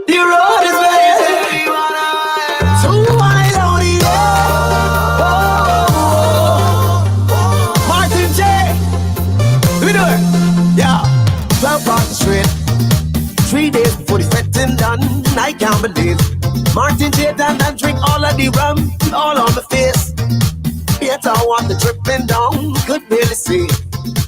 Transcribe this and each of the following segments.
The road is very so wide out here. Martin J. We do it. Yeah. 12 Park Street. 3 days before the fetting done. I can't believe Martin J. done and drink all of the rum, all on my face. Yet I want the dripping down, could barely see.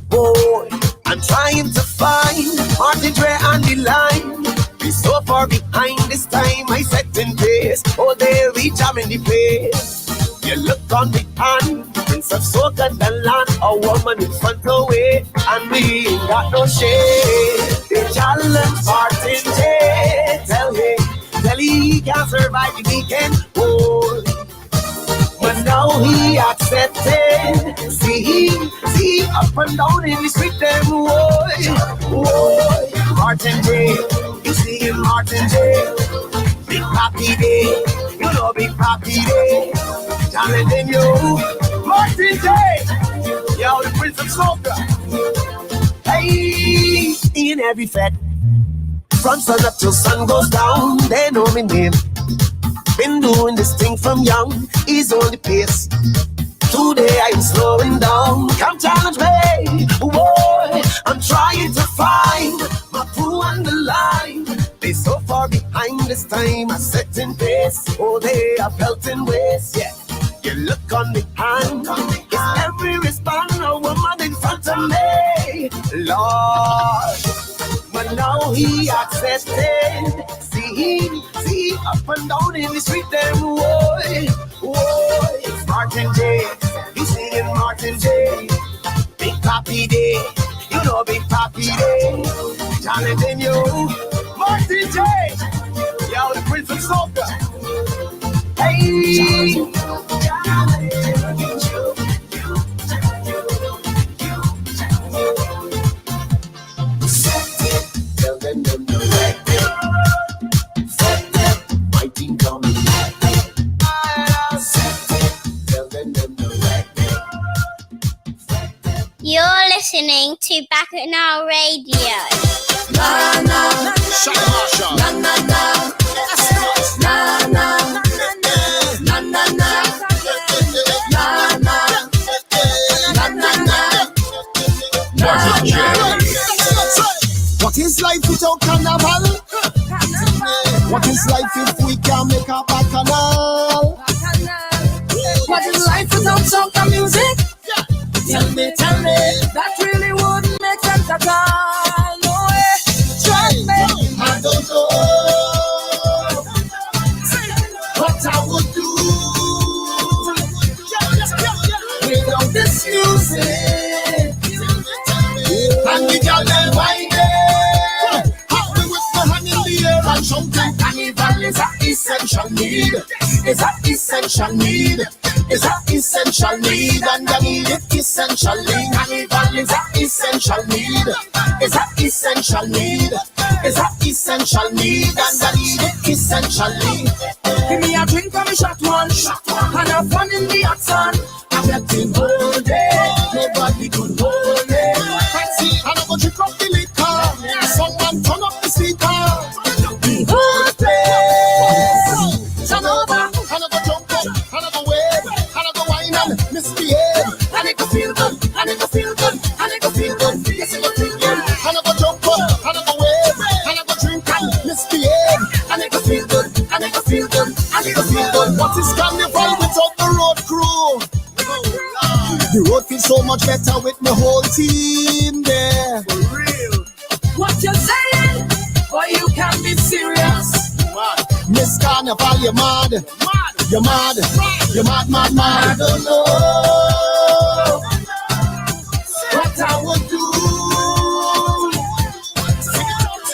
Boy, I'm trying to find Martin J. on the line. He's so far behind this time, I set in pace. Oh, they reach, I'm in the place. You look on the hand, Prince of Soca and land. A woman in front away, and we ain't got no shade. They challenge Martin J. Tell he can't survive the weekend. Oh, but now he accepted. See, up and down in the street, them boy. Martin J. You see him, Martin J. Big Papi Day, you know Big Papi Day. Challenging you, Martin J. Yo, the Prince of Soca. Hey, in every fete, from sun up till sun goes down, they know me name. Been doing this thing from young, ease on the pace. Today I'm slowing down, come challenge me. Boy, I'm trying to find my crew on the line. They so far behind this time, I set in pace. Oh, they are belting waist, yeah. You look on the hand, it's every response, a woman in front of me. Lord, but now he accepted. See, up and down in the street, them boy. Martin J, you singing Martin J. Big Papi Day, you know Big Papi Day. Challenging you, Martin J. Yo, the Prince of Soca. Hey. Tell them no direct it. Set them, my team coming back. Tell them no direct it. You're listening to Back at Now Radio. Na na, shut up, na na na, na na, na na na, What is life without carnival? What is life if we can't make a bacchanal? What is life without soca music? Tell me, that really wouldn't make sense at all. No way, trust me. I don't know what I would do without this music. And the girl them whining, happy with my hand in the air and shouting. Carnival is an essential need. It's an essential need. It's an essential need, and I need it essentially. Carnival is an essential need. It's an essential need. It's an essential need, and I need it essentially. Give me a drink and me shot one, and have fun in the hot sun. I'm getting all day, nobody could hold it. Fancy, and I'm gonna drink up the liquor. Someone turn up the speaker. The whole place turn over, and I go jump up, and I go wave, and I go wine and misbehave. And it go feel good, and it go feel good, and it go feel good. Yes, it go feel good. And I go jump up, and I go wave, and I go drink and misbehave. And it go feel good, and it go feel good, and it go feel good. What is carnival without the road crew? The road feels so much better with my whole team there. For real. What you saying? Boy, you can be serious. Miss Carnival, you're mad. You're mad. You're mad. I don't know what I would do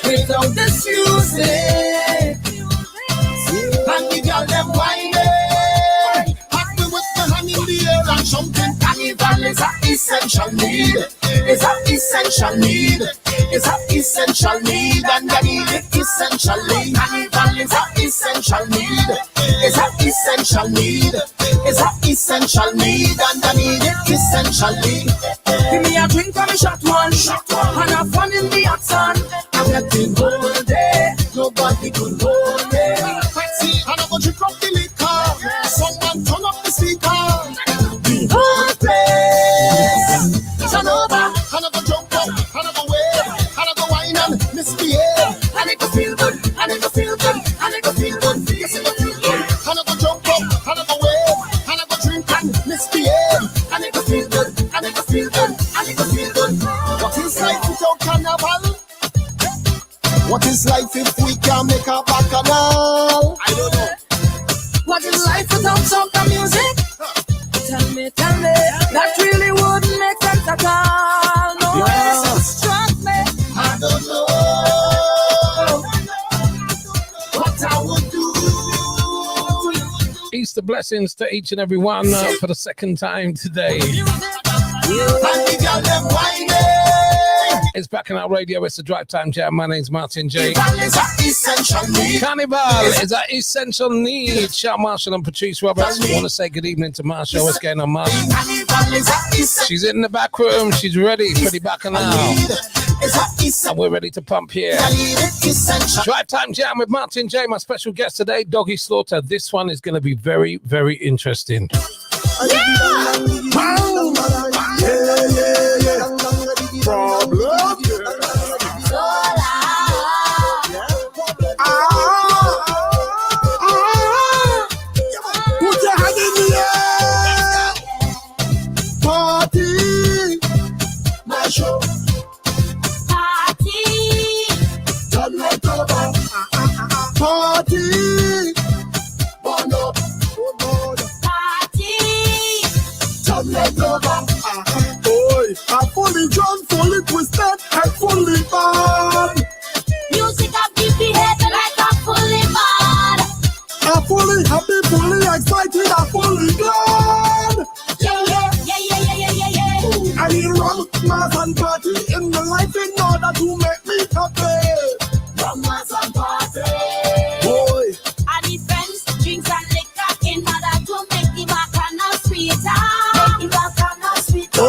without this music. And the girl them whining, happy with the hand in the air and something. Carnival is an essential need. It's an essential need. It's an essential need, and I need it essentially. Carnival is an essential need. It's an essential need. It's an essential need, and I need it essentially. Give me a drink and a shot one, and have fun in the action. I'm getting all day. Nobody could hold me. See, I'm gonna drink up the liquor. Someone turn up the speaker. The whole place turn over. And I go jump up, and I go wave, and I go whine and misbehave. And it go feel good, and it go feel good, and it go feel good. Yes, it go feel good. And I go jump up, and I go wave, and I go drink and misbehave. And it go feel good, and it go feel good, and it go feel good. What is life without carnival? What is life if we can't make a bacchanal? I don't know. What is life without soca music? Tell me, that really wouldn't make sense at all. No way, struck me. I don't know what I would do. Easter blessings to each and every one for the second time today. It's back in our radio. It's the Drive Time Jam. My name's Martin J. Carnival is an essential need. Shout Marshall and Patrice Roberts. I want to say good evening to Marshall. What's going on, Marshall? She's in the back room. She's ready for the bacchanal. And we're ready to pump here. Drive Time Jam with Martin J. My special guest today, Doggy Slaughter. This one is going to be very, very interesting. Problem. Put your hand in the air. Party. Mash up. Party. Turn right over. Party. Burn up. Party. Turn right over. Boy, I'm fully drunk, fully twisted, and fully bad. Music up keep me head like I'm fully mad. I'm fully happy, fully excited, I'm fully glad. Yeah. I need rum, mass, and party in the life in order to make me happy. Rum, mass, and party. Boy, I need friends, drinks, and liquor in order to make the bacchanal sweeter. Make the bacchanal sweeter.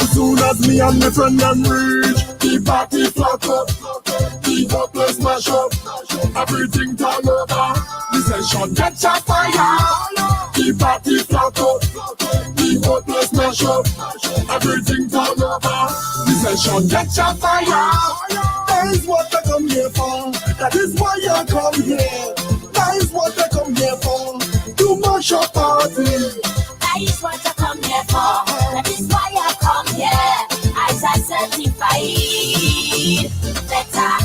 as soon as me and my friend them reach, the party flock up, the hopeless mash up, everything turn over. The session catch a fire. The party flock up, the hopeless mash up, everything turn over. The session catch a fire. That is what I come here for. That is why I come here. That is what I come here for. To mash up party. That is what I come here for. That is why I come here. As I certified better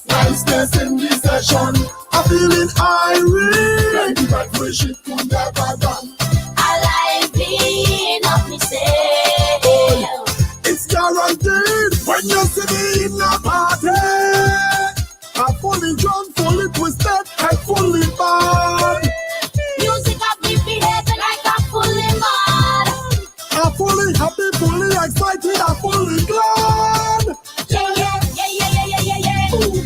niceness in the session. I'm feeling irate. Like the vibration could never done. alive being of myself. It's guaranteed when you see me in the party. I'm fully drunk, fully twisted, and fully bad. Music up me head like I'm fully mad. I'm fully happy, fully excited, I'm fully glad. Yeah.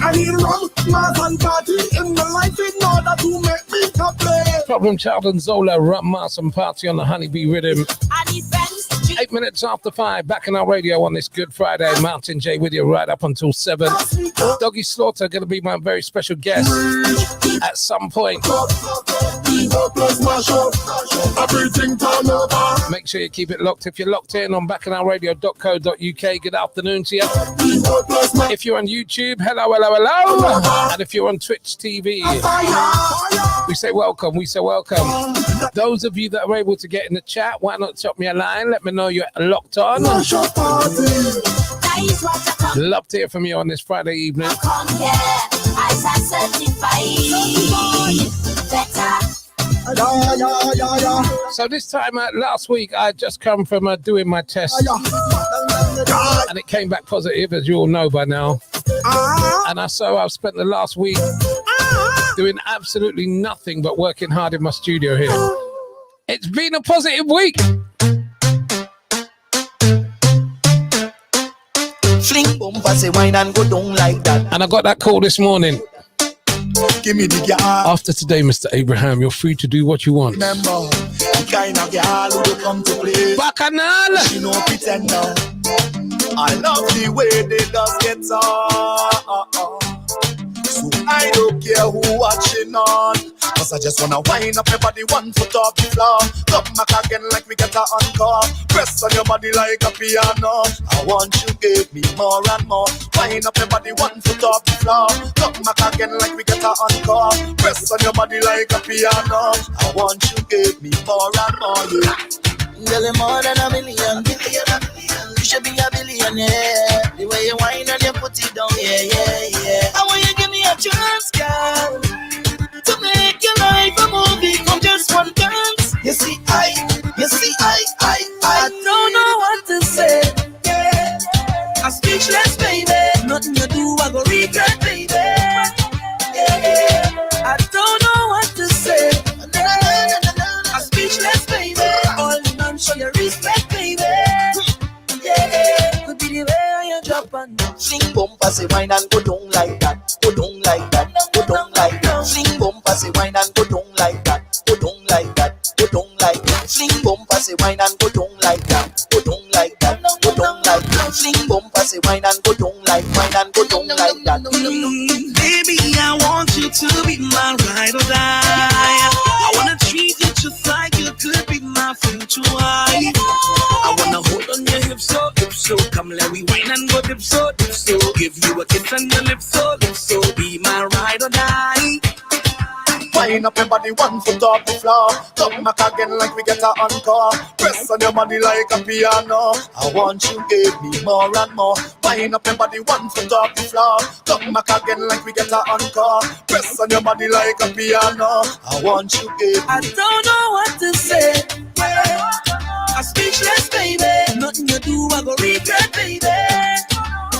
I need rum, mass, and party in my life in order to make me happy. Problem Child and Zola, Rum Mass and Party on the Honeybee Rhythm. I need friends. 8 minutes after 5, back in our radio on this Good Friday. Martin J with you right up until 7. Doggy Slaughter going to be my very special guest at some point. Everything turn over. Make sure you keep it locked. If you're locked in on backingourradio.co.uk, good afternoon to you. If you're on YouTube, hello. And if you're on Twitch TV, we say welcome. Those of you that are able to get in the chat, why not drop me a line? Let me know you're locked on. That is what I come Love to hear from you on this Friday evening. here. As I certified better. So this time last week, I had just come from doing my test, and it came back positive, as you all know by now. And I've spent the last week doing absolutely nothing but working hard in my studio here. It's been a positive week. Fling bumper, say wine and go down like that. And I got that call this morning. Give me the girl. After today, Mr. Abraham, you're free to do what you want. Remember, the kind of girl who come to play. Bacchanal! She no pretend now. I love the way they just get on. So I don't care who watching on. Cause I just wanna wind up your body 1 foot off the floor. Come back again like we get a encore. Press on your body like a piano. I want you give me more and more. Wind up your body 1 foot off the floor. Come back again like we get a encore. Press on your body like a piano. I want you give me more and more. Yeah. Girl, more than a million. You should be a billionaire. The way you whine and you put it down, yeah. I want you give me a chance, girl, to make your life a movie from just one dance. You see, I don't know what to say. Yeah. I'm speechless, baby. Nothing you do, I go regret, baby. Yeah. I don't know what to say. I'm speechless, baby. All the man show you respect, baby. Yeah, could be the way you drop and fling bumper, say wine and go down like that. Go down like that. Go down like that. Fling bumper, say wine and go down like that. Go down like that. Go down like that. Fling bumper, say wine and go down like that. Go down like that. Go down like that. Fling bumper, say wine and go down like that. Baby, I want you to be my ride or die. I wanna treat you just like you could be my future wife. I wanna hold on your hips so come let me wine and go dip so. Give you a kiss on your lips so be my ride or die. Wind up your body 1 foot off the floor. Come back again like we get a encore. Press on your body like a piano. I want you give me more and more. Wind up your body 1 foot off the floor. Come back again like we get a encore. Press on your body like a piano. I want you give me. I don't know what to say. Yeah. I'm speechless, baby. Nothing you do, I go regret, baby.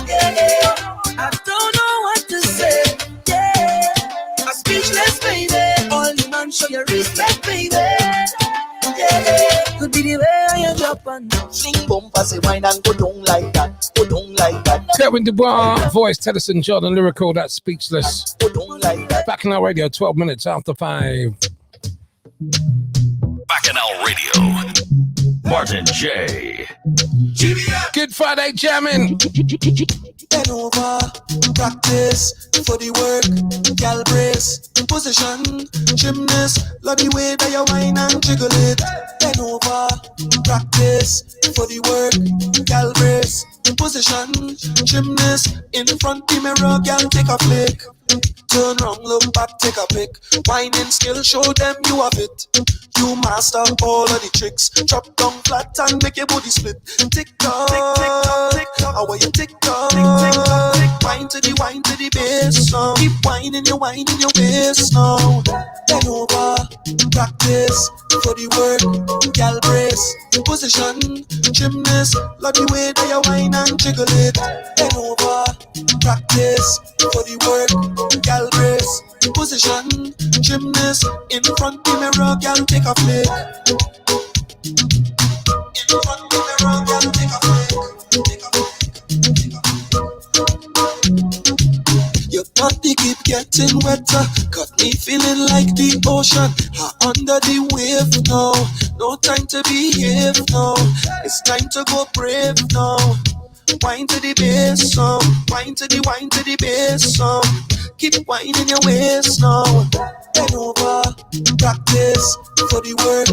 Yeah. I don't know what to say. Yeah. I'm speechless, baby. All the man show you respect, baby. Yeah. Could be the way you drop and fling bumper, say wine and go down like that. Go down like that. Kevin Dubois, voice, Tedison, Jordan, lyrical, that's speechless. Go down like that. Back in our radio, 12 minutes after 5. Bacchanal Radio. Martin J. Good Friday jamming. Bend over, practice for the work, gal brace, position, gymnast, love the way that you whine and jiggle it. Bend over, practice for the work, gal brace, position, gymnast, in front the mirror, gal take a flick. Turn round, look back, take a pic. Whining skill, show them you have it. You master all of the tricks. Drop down flat and make your body split. Tick tock, tick tock, how are you tick tock? Wine to the bass now. Keep whining your waist now. Bend over, practice for the work, gal brace, position, gymnast, love the way that you whine and jiggle it. Bend over, practice for the work, gal brace, position, gymnast, in front the mirror, gal take a flick. In front the mirror, gal take a flick. Your body keep getting wetter, got me feeling like the ocean. Under the wave now, no time to behave now. It's time to go brave now. Wine to the bass song, wine to the bass song. Keep whining your waist now. Bend over, practice for the work,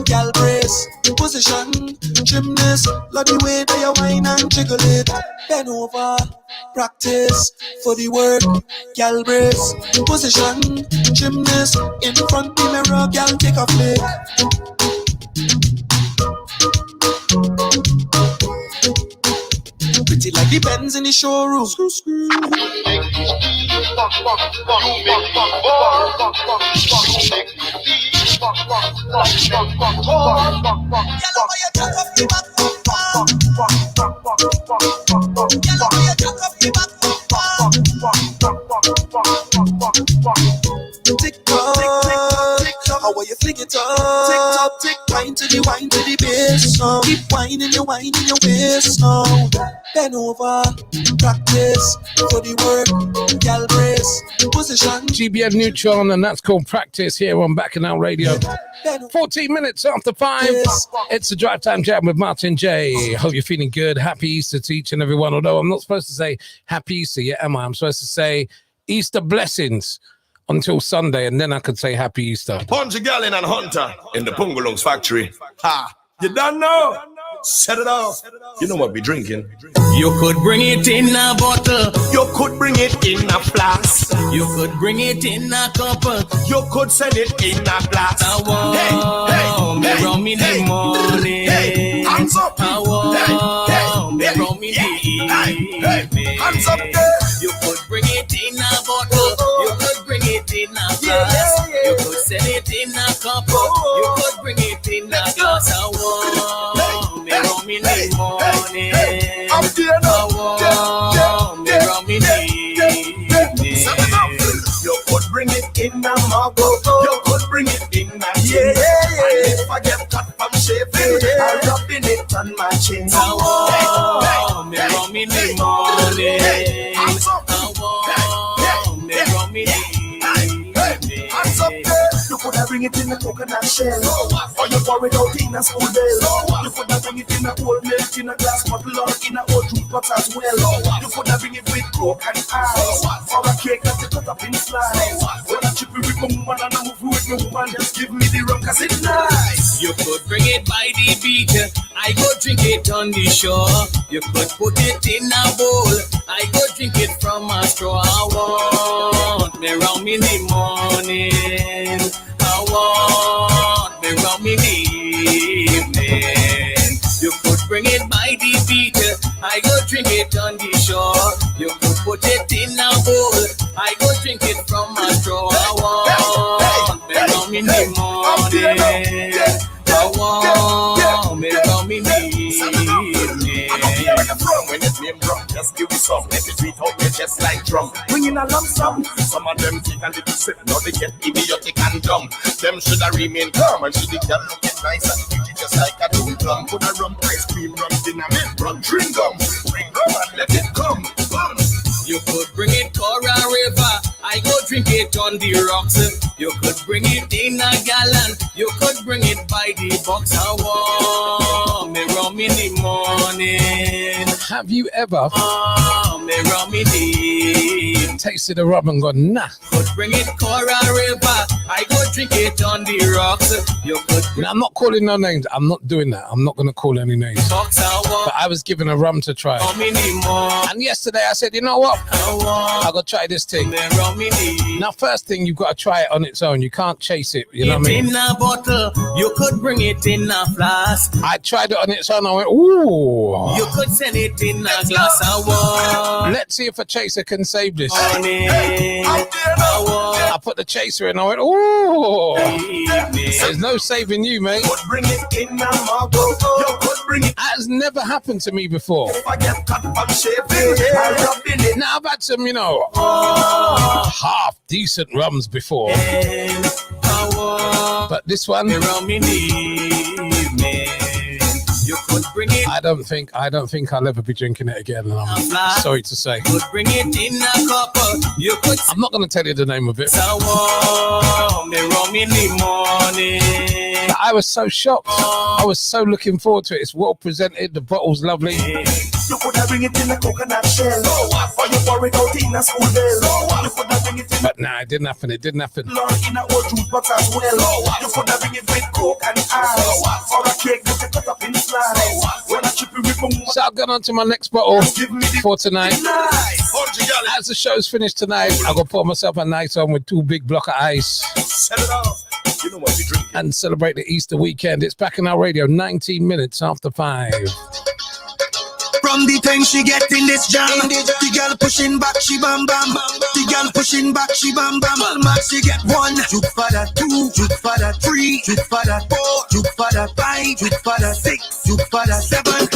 gal brace, position, gymnast, love the way that you whine and jiggle it. Bend over, practice for the work, gal brace, position, gymnast, in front the mirror, gal take a flick. Pretty like the Benz in the showroom. Screw, screw. Tick tock, how are you fling it up. Tick tock, tick, wine to the bass now. Keep whining your waist now. Bend over, practice for the work, gal brace, position. GBN Neutron, and that's called Practice here on Bacchanal Radio. 14 minutes after 5. It's the Drive Time Jam with Martin J. Hope you're feeling good. Happy Easter to each and everyone. Although I'm not supposed to say Happy Easter yet, am I? I'm supposed to say Easter blessings until Sunday, and then I could say Happy Easter. Punch Gallon and Hunter in the Pungalongs factory. Ha! You don't know? Set it off. You know what we're drinking. You could bring it in a bottle. You could bring it in a flask. You could bring it in a cup. You could send it in a glass. I want me rum in the morning. Hey, hands up. I want me rum in the evening. Hands up there. You could bring it in a bottle. You could bring it in a glass. You could send it in a cup. You could bring it in a glass. I want me rum in the morning. I'm there now. I want me rum in the evening. You could bring it in a mug. You could bring it in a tin. And if I get cut from shaving, I'm rubbing it on my chin. I want me rum in the morning. I want me rum in the evening. Hands up there. You could have bring it in a coconut shell, or you pour it out in a school bell. You could have bring it in a old milk, in a glass bottle, or in a old juice pot as well. You could have bring it with coke and ice, or a cake that you cut up in slice. When I chip it with my woman and I move with my woman, just give me the rum 'cause it's nice. You could bring it by the beach, I go drink it on the shore. You could put it in a bowl, I go drink it from a straw. I want me rum in the morning. I want me rum in the evening. You could bring it by the beach, I go drink it on the shore. You could put it in a bowl, I go drink it from a straw. I want me rum in the morning. I want me rum in the evening. When it's name drum, just give me some. Let it beat out your chest like drum. Bring in a lump sum. Some of them take a little sip, now they get idiotic and dumb. Them should have remain calm and should have looking nice and pretty just like a doom plum. Put a rum, ice cream, rum, dinner, mint, rum, drink gum. Bring rum and let it come. Bum. You could bring it Cora River, I go drink it on the rocks. You could bring it in a gallon, you could bring it by the box. I want me rum in the morning. Have you ever Me rum in the evening. tasted a rum and gone, nah? Could bring it Cora River, I go drink it on the rocks. You could bring Now, I'm not calling no names. I'm not doing that. I'm not going to call any names. box. I want But I was given a rum to try. rum in the morning. And yesterday I said, you know what? I want I got to try this thing. me rum in the evening. Now, first thing, you've got to try it on its own. You can't chase it. You know what I mean? In a bottle, you could bring it in a flask. I tried it on its own. I went, ooh. You could send it in a glass of water. Let's see if a chaser can save this. I I put the chaser in. I went, ooh. want There's no saving you, mate. Could bring it in a mug. You could bring it. That has never happened to me before. If I get cut from shaving, I'm rubbing it. Now, I've had some, half decent rums before. But this one, rum in the evening. You could bring it. I don't think I'll ever be drinking it again. And I'm sorry to say. Could bring it in a cup. You could. I'm not going to tell you the name of it. Me rum in the morning. But I was so shocked. I was so looking forward to it. It's well presented. The bottle's lovely. You could have bring it in a coconut shell, or you pour it out in a school bell. You could have bring it in But nah, it didn't happen. It didn't happen. in a old juice box as well. You could have bring it with coke and ice, or a cake that you cut up in slice. When I chip it with my woman, So I've gone on to my next bottle give me the for tonight. nice. As the show's finished tonight, I'm going to pour myself a nice one with 2 big block of ice Set it off. You know what we drink. and celebrate the Easter weekend. It's Bacchanal Radio, 19 minutes after 5. From the time she get in this jam, the girl pushing back, she bam bam. The girl pushing back, she bam bam. Well, max she get 1, juke for that 2, juke for that 3, juke for that 4, juke for that 5, juke for that 6, juke for that 7.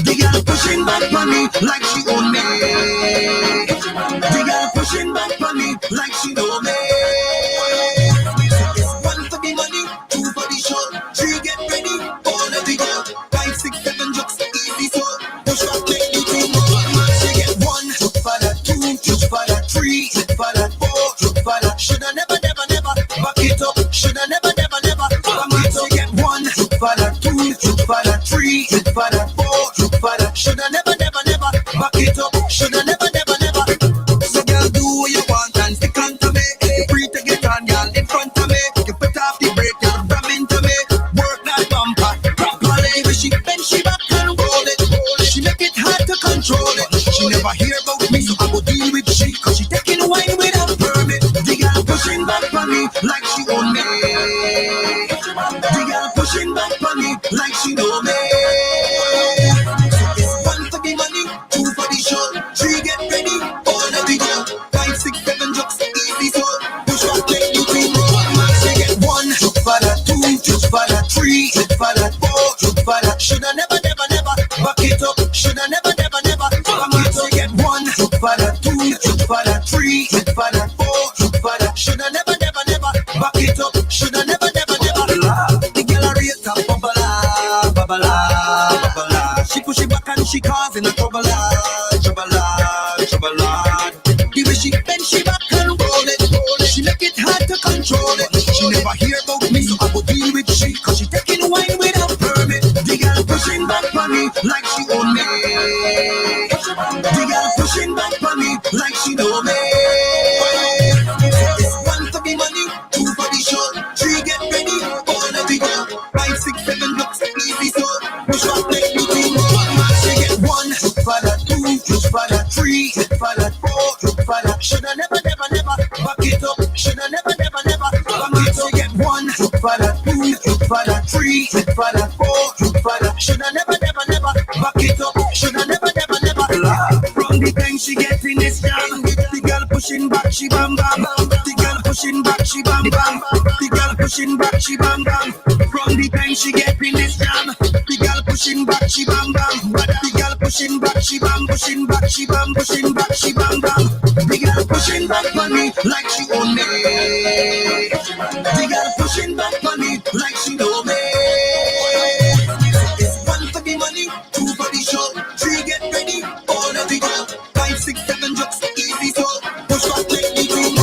The girl pushing back on me like she own me. The girl pushing back on me like she know me. It's 1 for never hear about me, so I go deal with she. Cause she taking wine without permit. The girl pushing back on me like she own me. The girl pushing back on me like she know me. So it's 1 for the money, 2 for the show, 3 get ready, all of the girl, 5, 6, 7 jokes, easy so. Push back like you think. She get 1, look for that 2, look for that 3, look for that 4, look for that. Shoulda never, never, never back it up. Shoulda never, never, never back it up. Get 1, look for that 2, look for that 3, look for that 4, look for that. Shoulda never, never, never back it up. Shoulda never, never, never. The girl a rate up, bubble, bubble, bubble. She push it back and she causing a trouble, trouble, trouble. The way she bend she back and roll it, she make it hard to control it. She never hear about me, so I go deal with she. Cause she taking wine without permit. The girl pushing back on me like she own me. The girl pushing back on me like she know me. It's 1 for the money, 2 for the show, 3 get ready, all of the girl, 5, 6, 7 looks easy so. Push up like me team. She get 1, look for that 2, look for that 3, look for that 4, look for that. Shoulda never, never, never back it up. Shoulda never, never, never back it up. Get 1, look for that 2, look for that 3, look for that 4, look for that. Shoulda never, never, never back it up. Shoulda never, never, never. From the time she get in this jam, the girl pushing back, she bam bam. The girl pushing back, she bam bam. The girl pushing back, she bam bam. From the time she get in this jam, the girl pushing back, she bam bam. The girl pushing back, she bam, pushing back, she bam, pushing back, she bam bam. The girl pushing back on me like she own me. The girl pushing back on me like she know me. It's 1 for the money, 2 for the show, 3 get ready, all of the girl, 5, 6, 7 jokes, easy so. Push back like the team.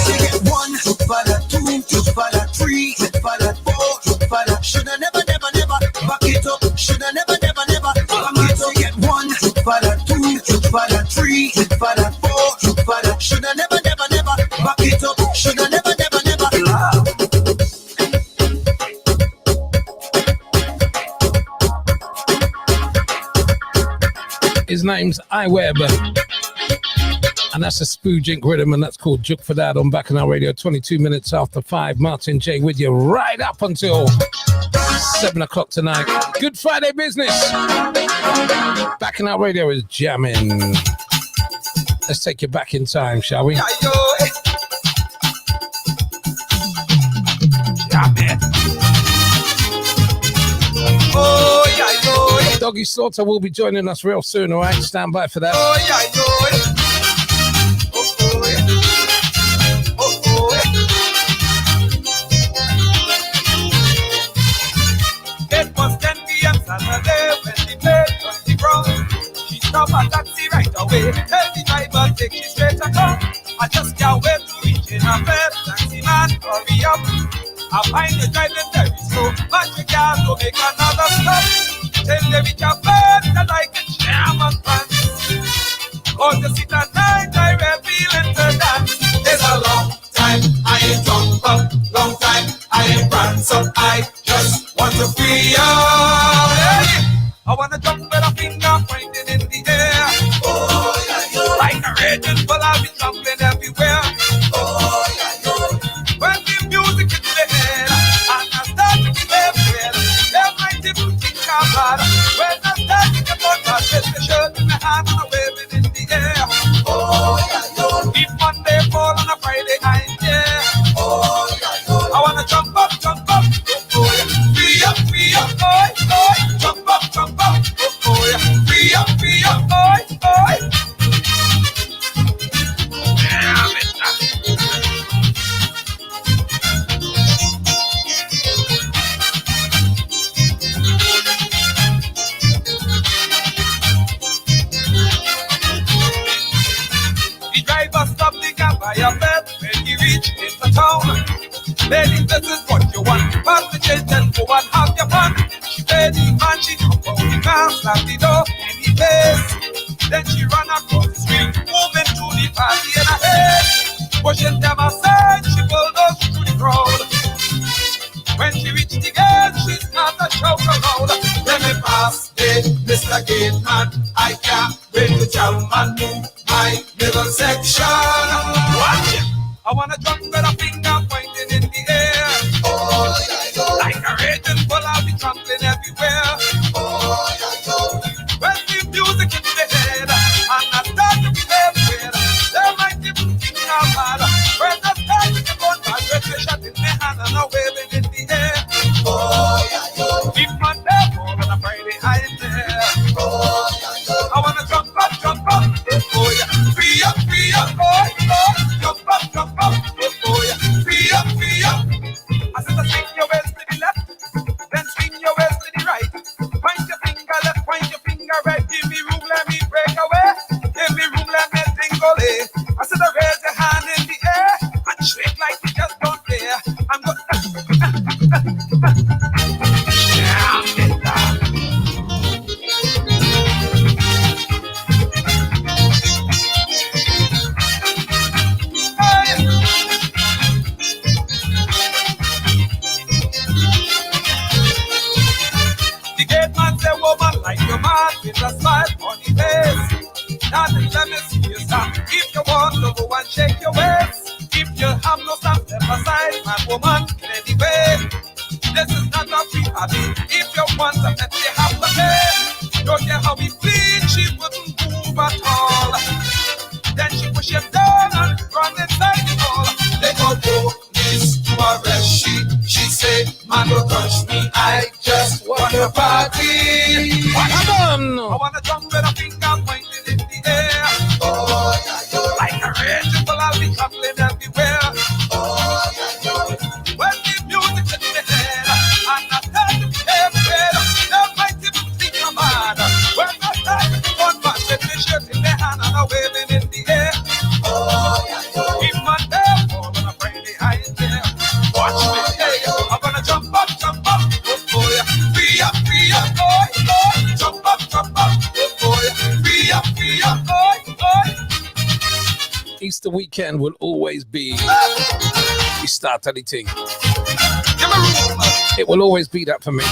She get 1, look for that 2, look for that 3, look for that 4, look for that. Shoulda never, never, never back it up. Shoulda never, never, never back it up. Get 1, look for that 2, look for that 3, look for that 4, look for that. Shoulda never, never, never back it up. Shoulda never, never, never. His name's iWeb, and that's a Spoojink rhythm, and that's called Juk for That on Bacchanal Radio. 22 minutes after 5. Martin J with you right up until 7 o'clock tonight. Good Friday business. Bacchanal Radio is jamming. Let's take you back in time, shall we? Oh, yeah, yo. Doggy Slaughter will be joining us real soon, all right? Stand by for that. Oh, yeah, yo. Oh, oh, yeah. Oh, oh, yeah. It was 10 p.m. Saturday when the plane was the ground. She stopped a taxi right away. Tell the driver take she straight to town. I just can't wait to reach in a bed. Taxi man, hurry up. I find you driving very slow, but you can't go make another stop. Till they reach a bed that I can jam and pants. On the seat at night, I will feeling to dance. It's a long time, I ain't drunk up. Long time, I ain't pranced up. I just want to free up. I wanna jump with a finger pointing in the air. Oh, yeah, yeah. Like a raging bull, I'll be jumping everywhere. Oh, yeah, yeah. When the music is playing, and I start to get everywhere, there might be think I'm bad. When I start to get more touch, with the shirt in my hand and I wave it in the air. Oh, yeah, yeah. If Monday fall on a Friday, I'm there. Oh, yeah, yeah. I wanna jump up, oh, yeah. Free up, oi, oi. Jump up, oh, yeah. Free up, oi, oi. Damn it. The driver stopped the cab by a bed when he reached into town. Lady, this is what you want. Pass the change and go and have your fun. She paid the man, she jumped out the car, slammed the door in the face. Then she ran across the street, moving to the party in her head. Pushing them aside, she bulldozed through the crowd. When she reached the gate, she started to shout aloud. Let me pass it, Mr. Gate Man. I can't wait to jump. and move my middle section. Watch it. I wanna jump with a finger pointing in the air. Oh, yeah, like a raging bull, I'll be trampling everywhere. Oh, yeah, when the music in the head, and I start to feel weird, they might even think I'm mad. When I start to get on my breath, they shut in my hand and I'm waving in the air. Oh, yeah, keep my day on a Friday, I'm there. Oh, yeah, I wanna jump up. Oh, yeah, free up, oh, jump up, oh, yeah, free up. I said, swing your waist to the left, then swing your waist to the right. Point your finger left, point your finger right. Give me room, let me break away. Give me room, let me tingle. I said, raise your hand in the air and shake like you just don't care. I'm going The gate man say, woman, like your man with a smile on his face. Darling, let me see you stop. If you want to go and shake your waist, if you have no stop, step aside, my woman, anyway. This is not a free party. If you want to let me have the pay, don't care how we feel, she wouldn't move at all. Then she push him down and run inside the wall. They go police to arrest she say, man, don't touch me, I just want to party. Come on. I wanna jump with a finger pointing in the air. Oh, yeah, like a raging bull, I'll be traveling everywhere. Oh, yeah, when the music hits me head, and I start to be afraid, they might even think I'm mad. When I start to be one man with me shirt in their hand and I'm waving in the air. Oh, yeah, keep my day on a Friday, I ain't there. Watch me, hey, I'm gonna jump up, oh, yeah, free up, oh, jump up, oh, yeah, free up, oh. Easter weekend will always be the start of the thing. It will always be that for me.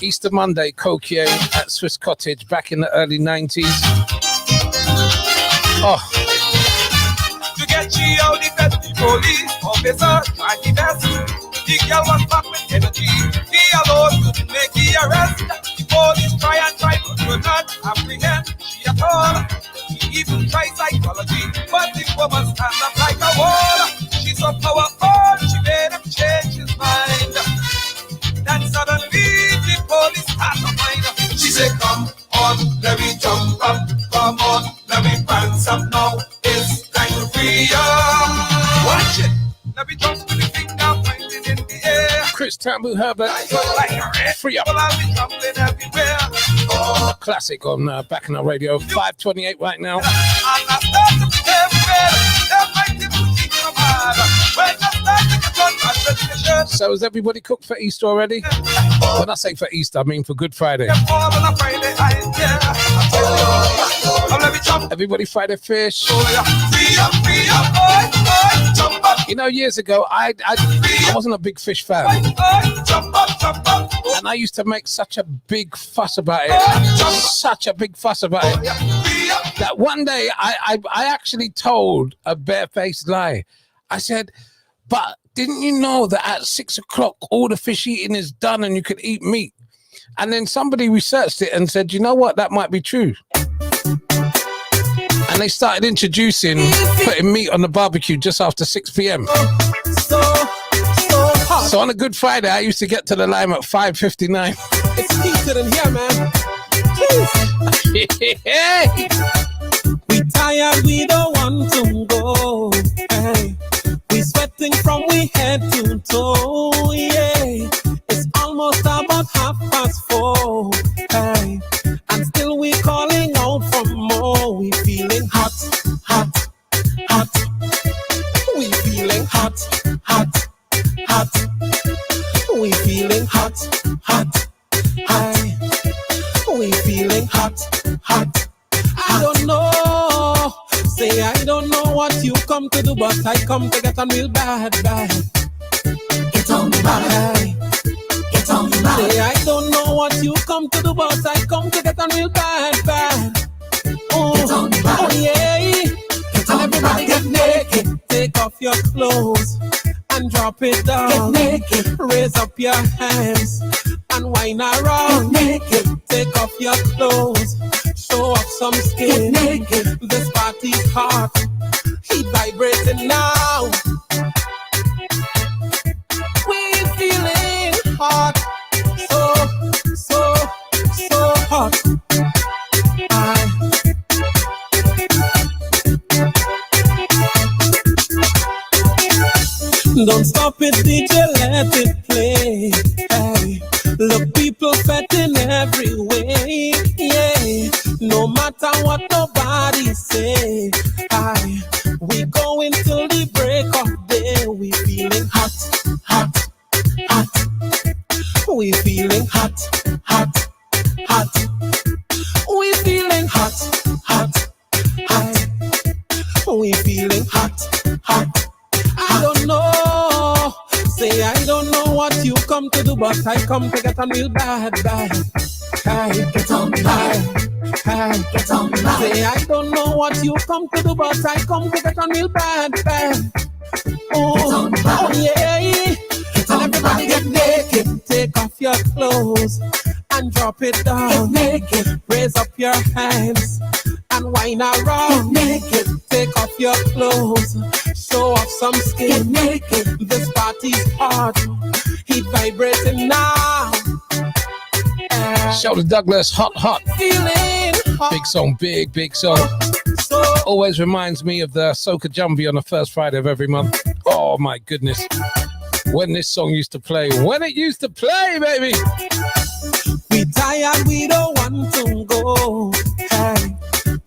Easter Monday, Coquier at Swiss Cottage back in the early 90s. Oh. To get you out the best, the police officer tried the best. The girl was back with energy. He alone couldn't make the arrest. The police try, but could not apprehend she at all. He even tried psychology, but the woman stands up like a wall. She's so powerful, she made him change his mind. Then suddenly the police start to find her. She said, come on, let me jump up. Come on, let me prance up now. It's time to freedom. Watch it. Let me jump with the finger pointing in the air. Chris Tambu Herbert, free up. I'll be jumping everywhere. Oh, classic on Back in our Radio, 5:28 right now. And I start to be everywhere. They might even think I'm mad. When I start to get on my shirt. So is everybody cooked for Easter already? When I say for Easter, I mean for Good Friday. Everybody fried their fish. You know, years ago, I wasn't a big fish fan. And I used to make such a big fuss about it. That one day, I actually told a barefaced lie. I said, but didn't you know that at 6 o'clock, all the fish eating is done and you could eat meat? And then somebody researched it and said, you know what, that might be true. And they started introducing putting meat on the barbecue just after 6 p.m. So on a Good Friday, I used to get to the lime at 5:59. It's heated in here, man. We tired, we don't want to go. Hey. We sweating from we head to toe. Yeah. It's almost about 4:30. Hey. And still we calling out for more. We feeling hot. We feeling hot. We feeling hot. Hey. We feeling hot. I don't know. Say I don't know what you come to do, but I come to get on real bad. Get on me bad. Get on me bad. Say I don't know what you come to do, but I come to get on real bad. Oh, Oh yeah. And everybody get naked. Take off your clothes and drop it down. Get naked. Raise up your hands and whine around. Get naked. Take off your clothes. Show off some skin. Get naked. This party's hot. Heat vibrating now. We feeling hot. So hot. Don't stop it, DJ, let it play. Hey, look, people fetting every way. Yeah, no matter what nobody say. Aye, we going till the break of day. We feeling hot, hot, hot. We feeling hot, hot, hot. We feeling hot, hot, hot. We feeling hot, hot. I don't know. Say I don't know what you come to do, but I come to get on real bad. Hey, get on bad. Hey, get on bad. Say I don't know what you come to do, but I come to get on real bad. Oh yeah. And everybody get naked. Take off your clothes and drop it down. Get naked. Raise up your hands and whine around. Get naked. Take off your clothes. Show off some skin. Get naked. This party's hot. Heat vibrating now. Shout to Douglas, hot, hot. Feeling hot. Big song, big song. Always reminds me of the Soca Jumbie on the first Friday of every month. Oh my goodness. When this song used to play. When it used to play, baby. We tired, we don't want to go. Hey.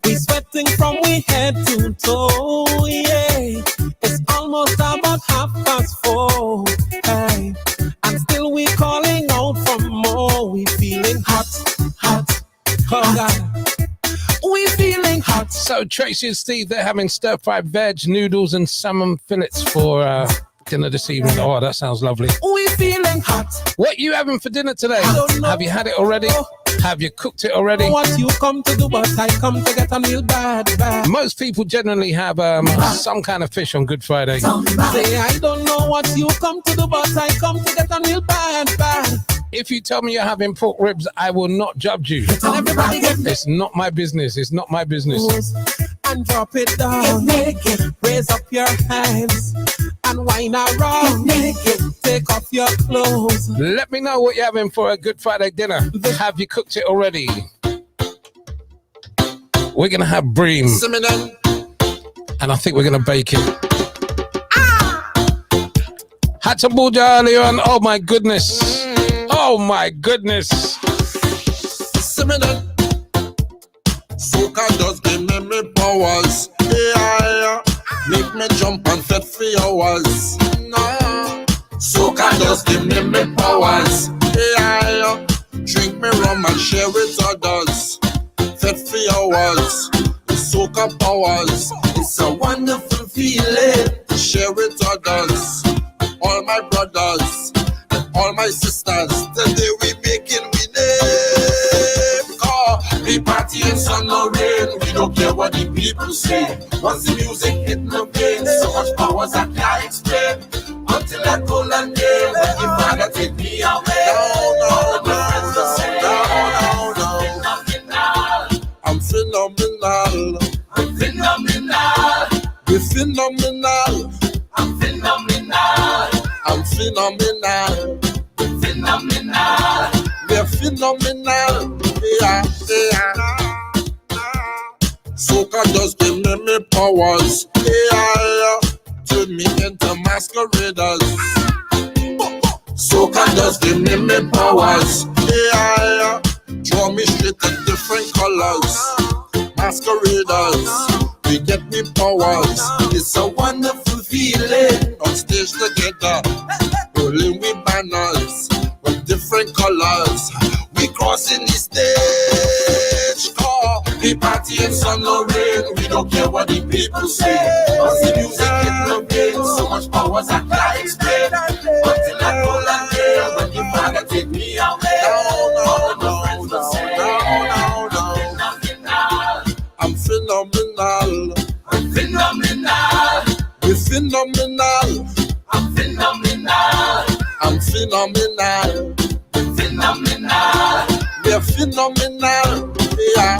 We sweating from we head to toe. Yeah. It's almost about 4:30. Hey. And still we calling out for more. We feeling hot, hot, oh God. We feeling hot. So Tracy and Steve, they're having stir-fried veg, noodles and salmon fillets for dinner this evening. Oh, that sounds lovely. We feeling hot. What you having for dinner today? Have you had it already? Have you cooked it already? What you come to do, but I come to get on real bad. Most people generally have some kind of fish on Good Friday. Say I don't know what you come to do, but I come to get on real bad. If you tell me you're having pork ribs, I will not judge you. It's not my business. It's not my business. And drop it down. Raise up your hands and whine around. Take off your clothes. Let me know what you're having for a Good Friday dinner. Have you cooked it already? We're going to have bream. And I think we're going to bake it. Had some buja earlier on. Oh my goodness. Oh my goodness. Soca just give me powers. Yeah. Make me jump and fet for hours. No. Soca just give me powers. Yeah. Drink me rum and share with others. Fet for hours. Soca powers. It's a wonderful feeling to share with others. All my brothers, all my sisters, today we making we name. Cause we party in sun or rain, we don't care what the people say. Once the music hit my veins, so much powers I can't explain. Until I call and name, when the father take me away. No. I'm phenomenal. I'm phenomenal. We're phenomenal. I'm phenomenal. I'm phenomenal. Phenomenal. We're phenomenal. Yeah. Soca just give me powers. Yeah. Turn me into masqueraders. Soca just give me powers. Yeah. Draw me straight to different colors. Masqueraders. We get me powers. It's a wonderful feeling. On stage together, rolling with banners with different colors. We crossing the stage. Call we party in sun or rain. We don't care what the people say. Cause the music in the vein. So much powers I can't explain. Until I call and name. When the father take me away. No. I'm phenomenal. phenomenal. Phenomenal. We're phenomenal. Yeah.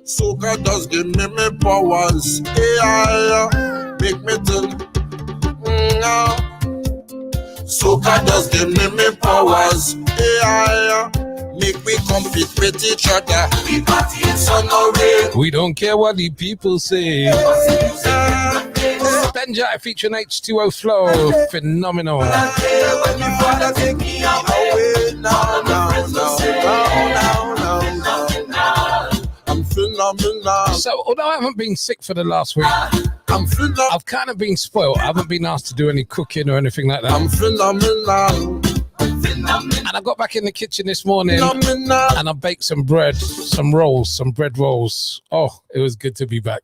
Soca does give me powers. Yeah. Make me tell. Soca does give me powers. Yeah. Make we compete with each other. We party in sun or rain. We don't care what the people say. Benjai featuring H2O Flow. Phenomenal. I'm phenomenal. So, although I haven't been sick for the last week, I've kind of been spoiled. I haven't been asked to do any cooking or anything like that. I'm phenomenal. And I got back in the kitchen this morning and I baked some bread, some bread rolls. Oh, it was good to be back.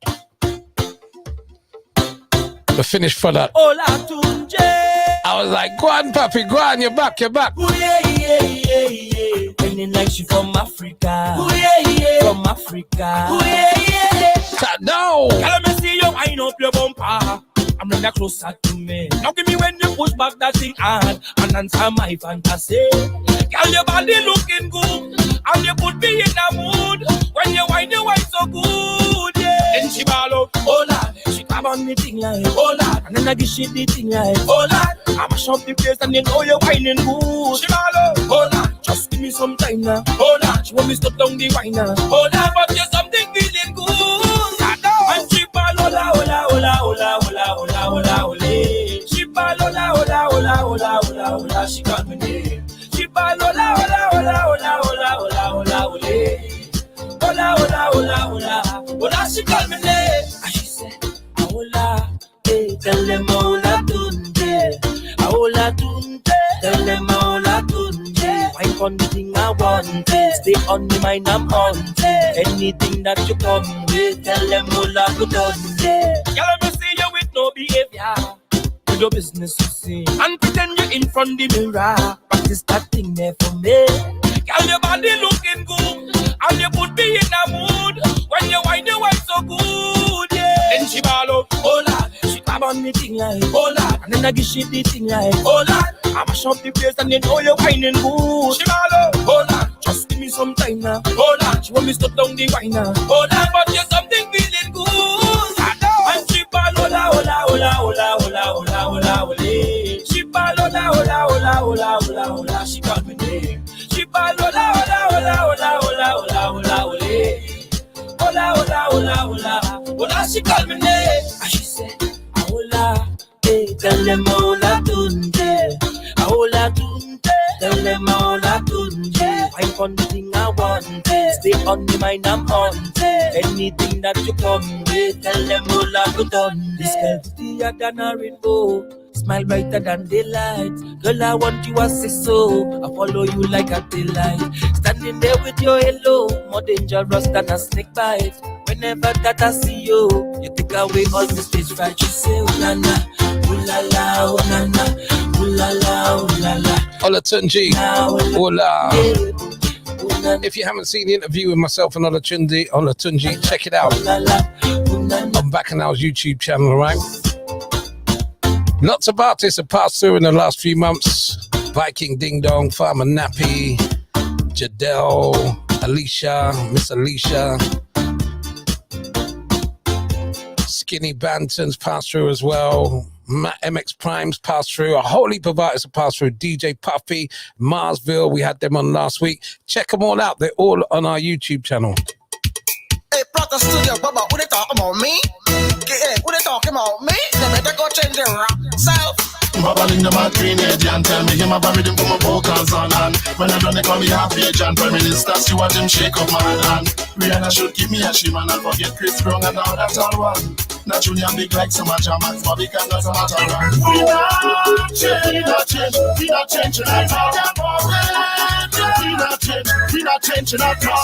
The finished product. I was like, go on, papi, go on, you're back. Ooh, yeah. Feeling like she from Africa. Ooh, yeah. From Africa. Ooh, yeah. Shut down. Let me see you wind up your bumper. I'm not closer to me. Now give me when you push back that thing hard and answer my fantasy. Girl, your body looking good and you put me in a mood. When you wine so good, yeah. And she ball up, oh Lord. She come on me thing like, oh Lord. And then I give she the thing like, oh Lord. I mash up the place and you know you're whining good. She ball up, oh Lord. Just give me some time now, oh Lord. She want me stop down the wine now, oh Lord. But there's something feeling good. And she ball, hola. She ball, hola. She got me name. She ball, hola. Hola, she call me name. And she said, hola, hey, tell them hola tunde. Hola tunde, tell them hola tunde. Wine on the thing I want, stay on the mind I'm on. Anything that you come with, tell them hola tunde. Girl, let me see you with no behavior. With your business to see. And pretend you're in front the mirror. Practice that thing there for me. Girl, your body looking good. And you put me in a mood. When you wine so good, yeah. And she ball up, oh Lord. She come on me thing like, oh Lord. And then I give she the thing like, oh Lord. I mash up the place and you know you're whining good. She ball up, oh Lord. Just give me some time now, oh Lord. She want me stop down the wine now, oh Lord. But there's something feeling good. And she ball, hola. She ball, hola. She call me name. She ball, hola. Hola, she call me name. And she said, hola, hey, tell them hola tunde. Hola tunde, tell them hola tunde. Wine on the thing I want, stay on the mind I'm on. Anything that you come with, tell them hola tunde. This girl prettier than a rainbow, smile brighter than daylight. Girl, I want you as say so. I follow you like a daylight. Standing there with your halo, more dangerous than a snake bite. Whenever that I see you, you take away all the stage fright. You say, ooh la la, ooh la la, ooh la la, ooh la la, ooh la la. Ola Tunji, Ola. If you haven't seen the interview with myself and Ola Tunji, check it out. I'm back on our YouTube channel, right? Lots of artists have passed through in the last few months. Viking Ding Dong, Farmer Nappy, Jadelle, Alicia, Miss Alicia. Skinny Banton's passed through as well. MX Prime's passed through. A whole heap of artists have passed through. DJ Puffy, Marsville, we had them on last week. Check them all out. They're all on our YouTube channel. Hey, Prata Studio, Baba, what they talking about me? Hey, what they talking about me? They better go change their rap self. Baba in the mad green age and tell me him about rhythm for my vocals on. And when I done they call me half age and Prime Minister, see what him shake up my hand. Rihanna should give me a shimmer and forget Chris Brown and all that all one. Not Junior big like so much Max Bobby can not so much around. We not changing at all. We not changing at all.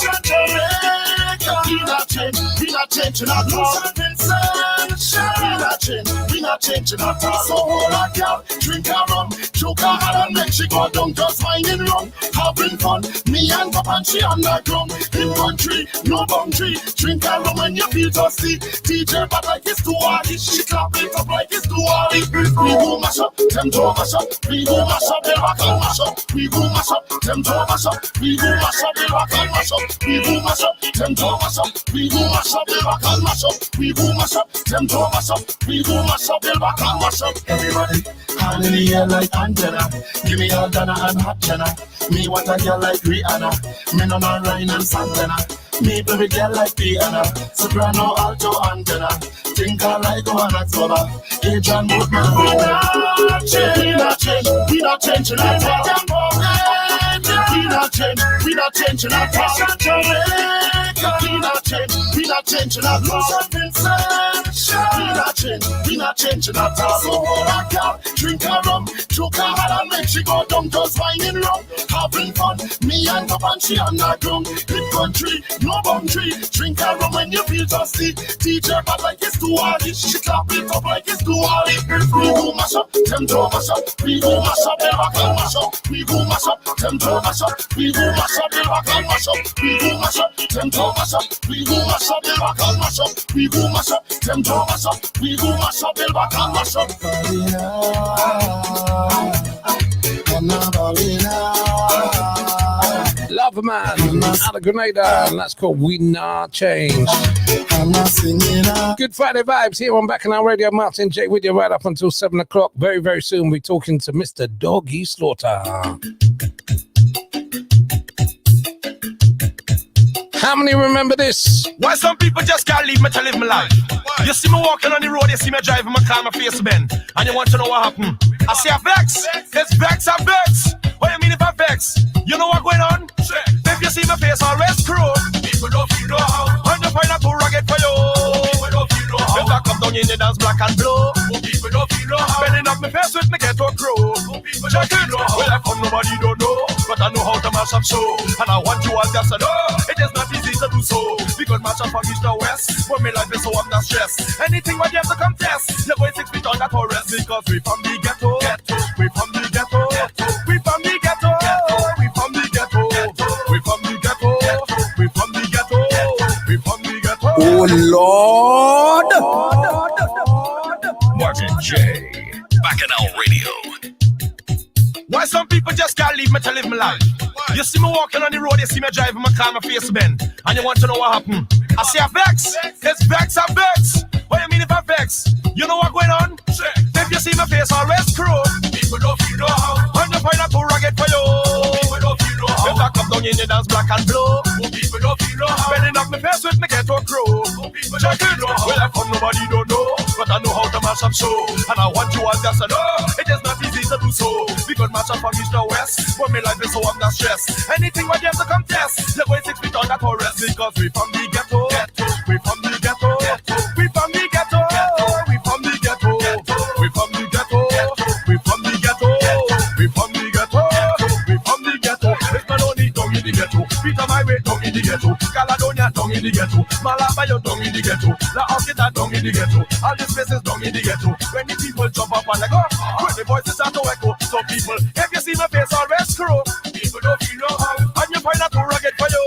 We not changing at all. We not changing at all. So hold a girl, drink a rum, choke a hard and make she go down, just whining wrong, having fun. Me and Papa and she on the ground. In country, no boundary. Drink a rum when you feel thirsty. DJ but like it's too hard. She clap it up like it's too hard. We go mash up, them to mash up. We go mash up, they rock and mash up. We go mash up, them to mash up. We go mash up, they rock and mash up. We go mash up, them to mash up. We go mash up, they rock and mash up. We go mash up, them to mash up. We go mash up, they rock and mash up. Everybody, hand in the air like antenna. Give me all Dana and hot Jenna. Me want a girl like Rihanna. Me no man Ryan and Santana. Me baby girl like Piana. Soprano, alto, and tenor. Think I like one at Soba. Adrian Woodman. We not change, we not change, we not changing at all. We not change, we not changing at all. We not change, we not changing at all. We not change, we not changing at all. So hold a girl, drink a rum, choke a hard and make she go down, just whining wrong, having fun. Me and Papa and she on the ground. In country, no boundary. Drink a rum when you feel thirsty. DJ but like it's too hard. She clap it up like it's too hard. We go mash up, them to mash up. We go mash up, they rock and mash up. We go mash up, them to mash up. We go mash up, they rock and mash up. We go mash up, them to mash up. We go mash up, they rock and mash up. We go mash up, them to mash up. We go mash up, they rock and mash up. Love Man out of Grenada, and that's called We Not Change. Good Friday vibes here on Back in Our Radio. Martin J with you right up until 7 o'clock. Very, very soon we'll be talking to Mr. Doggy Slaughter. How many remember this? Why some people just can't leave me to live my life? You see me walking on the road, you see me driving my car, my face bend, and you want to know what happened? I say I vex, it's vex, I vex. What you mean if I vex? You know what going on? If you see my face, I'll rest crow. People don't feel no how. And you find a too rugged for you. People don't feel no how. If I come down in the dance black and blue. People don't feel no how. Bending up my face with me ghetto crow. People don't feel no how. Well, I found nobody don't know, but I know how to mash up show. And I want you all just to know, it is not easy to do so. Because mash up from east to west, but me life is so under stress. Anything what you have to contest, you're going 6 feet on that forest. Because we from the ghetto, we from the ghetto, we from the ghetto, we from the ghetto, we from the ghetto, we from the ghetto, we from the ghetto. Oh Lord! Martin J. Bacchanal Radio. Why some people just can't leave me to live my life? You see me walking on the road, you see me driving my car, my face bend, and you want to know what happened? I say I vex, it's vex, I vex. What you mean if I vex? You know what going on? If you see my face, I'll rest crow. People don't feel no how. And you find a too rugged for you. People don't feel no how. If I come down in the dance black and blue. People don't feel no how. Bending up my face with me ghetto crow. People don't feel no how. Well, I found nobody don't know, but I know how to mash up show. And I want you all just to know, it is not easy to do so. Because mash up from east to west, but my life is so under stress. Anything what you have to contest, you're going 6 feet on that forest. Because we from the ghetto, we from the ghetto, we from the ghetto, we from the ghetto, we from the ghetto, we from the ghetto, we from the ghetto, we from the ghetto. It's not only down in the ghetto, Peter my way down in the ghetto, Caledonia down in the ghetto, Malabayo down in the ghetto, La Orchida down in the ghetto, all these places down in the ghetto. When the people jump up and they go, when the voices start to echo, so people, if you see my face, I'll rest crow. People don't feel no how, and you find a too rugged for you.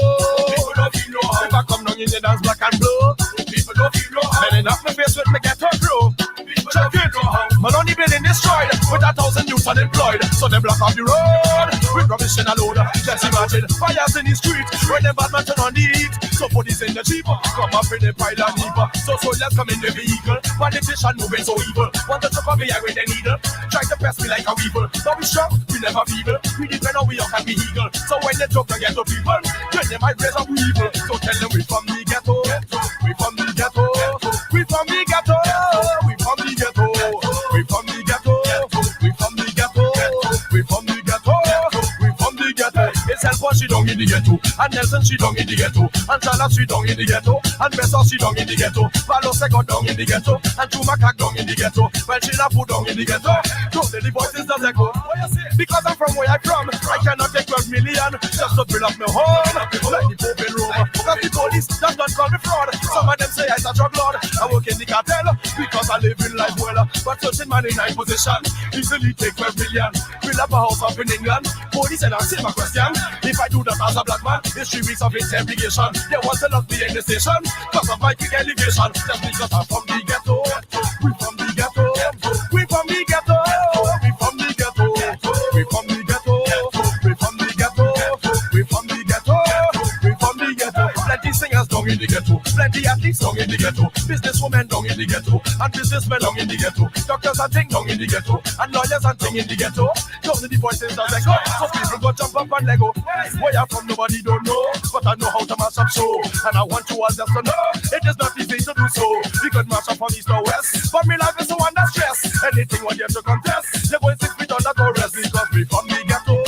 People don't feel no how. If I come down in the dance black and blue, people don't feel no how. Bending up my face with me ghetto crow. People don't feel no how. Man on the building destroyed, with 1,000 youths unemployed, so they block off the road with rubbish in a load. Just imagine fires in the street when the bad man turn on the heat. So police in the jeep, come up in the pile and heap. So soldiers come in the vehicle, politician moving so evil. Want to chuck on me with a needle, try to press me like a weevil. But we strong, we never feeble, we depend on we up and we eagle. So when they talk to ghetto people, then they might raise a weevil. So tell them we from the ghetto, we from the ghetto, we from the ghetto, we from the ghetto, we from the ghetto, we from the ghetto, we from the ghetto, we from the ghetto. It's Elfon she don't in the ghetto, and Nelson she don't in the ghetto, and Charlotte she down in the ghetto, and Messa she down in the ghetto, Palo Seco down in the ghetto, and Chumaka down in the ghetto, well she not put down in the ghetto. Don't let the voices does echo. Because I'm from where I'm from, I cannot take 12 million just to build up my home. Like the Pope in Rome, because the police just don't call me fraud. Some of them say I'm a drug lord. I work in the cartel because I live in life well. But certain man in high position easily take 12 million. Build up a house up in England. Police and answer my question. If I do that as a black man, it's 3 weeks of interrogation. They want to lock me in the station because of my big elevation. Just because I'm from the ghetto. We from the ghetto. We from the ghetto. We from the ghetto. We from the ghetto. We from the ghetto. We from the ghetto. We from the ghetto. Plenty singers down in the ghetto. Plenty athletes down in the ghetto. Businesswomen down in the ghetto. And businessmen down in the ghetto. Doctors and things down in the ghetto. And lawyers and things in the ghetto. Down to the voices that echo. So people go jump up and Lego. Where you from nobody don't know. But I know how to mash up show. And I want you all just to know. It is not easy to do so. We could mash up from east or west. But me life is so under stress. Anything what you have to contest. You're going 6 feet under the rest. Because we from the ghetto.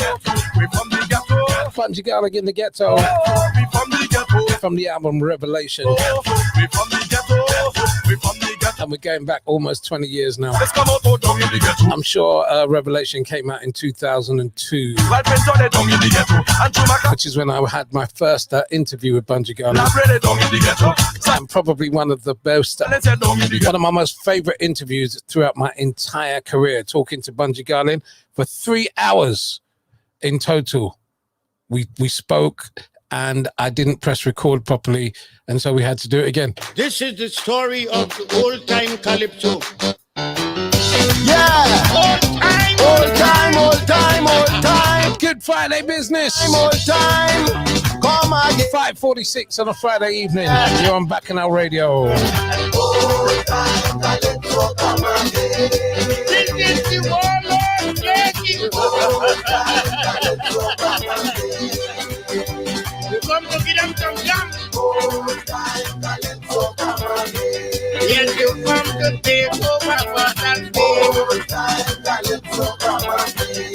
We from the ghetto. Bungie in the ghetto. We from the ghetto. From the album Revelation. We from the ghetto. We from the ghetto. And we're going back almost 20 years now. Let's come out down in the ghetto. I'm sure Revelation came out in 2002. Which is when I had my first interview with Bungie Garlin. And probably one of the most, one of my most favorite interviews throughout my entire career, talking to Bungie Garlin for 3 hours in total. We spoke and I didn't press record properly, and so we had to do it again. This is the story of old time Calypso. Yeah! Old time. Good Friday business. Old time. Come again. 5:46 on a Friday evening. You're on Bacchanal Radio. Old time, Calypso, come again. This is the warlord playing. Old time, Calypso, come again. We come to give them some jam. Old time, Calypso, come again. Yes, you come to take over for that day. Old time, Calypso, come again.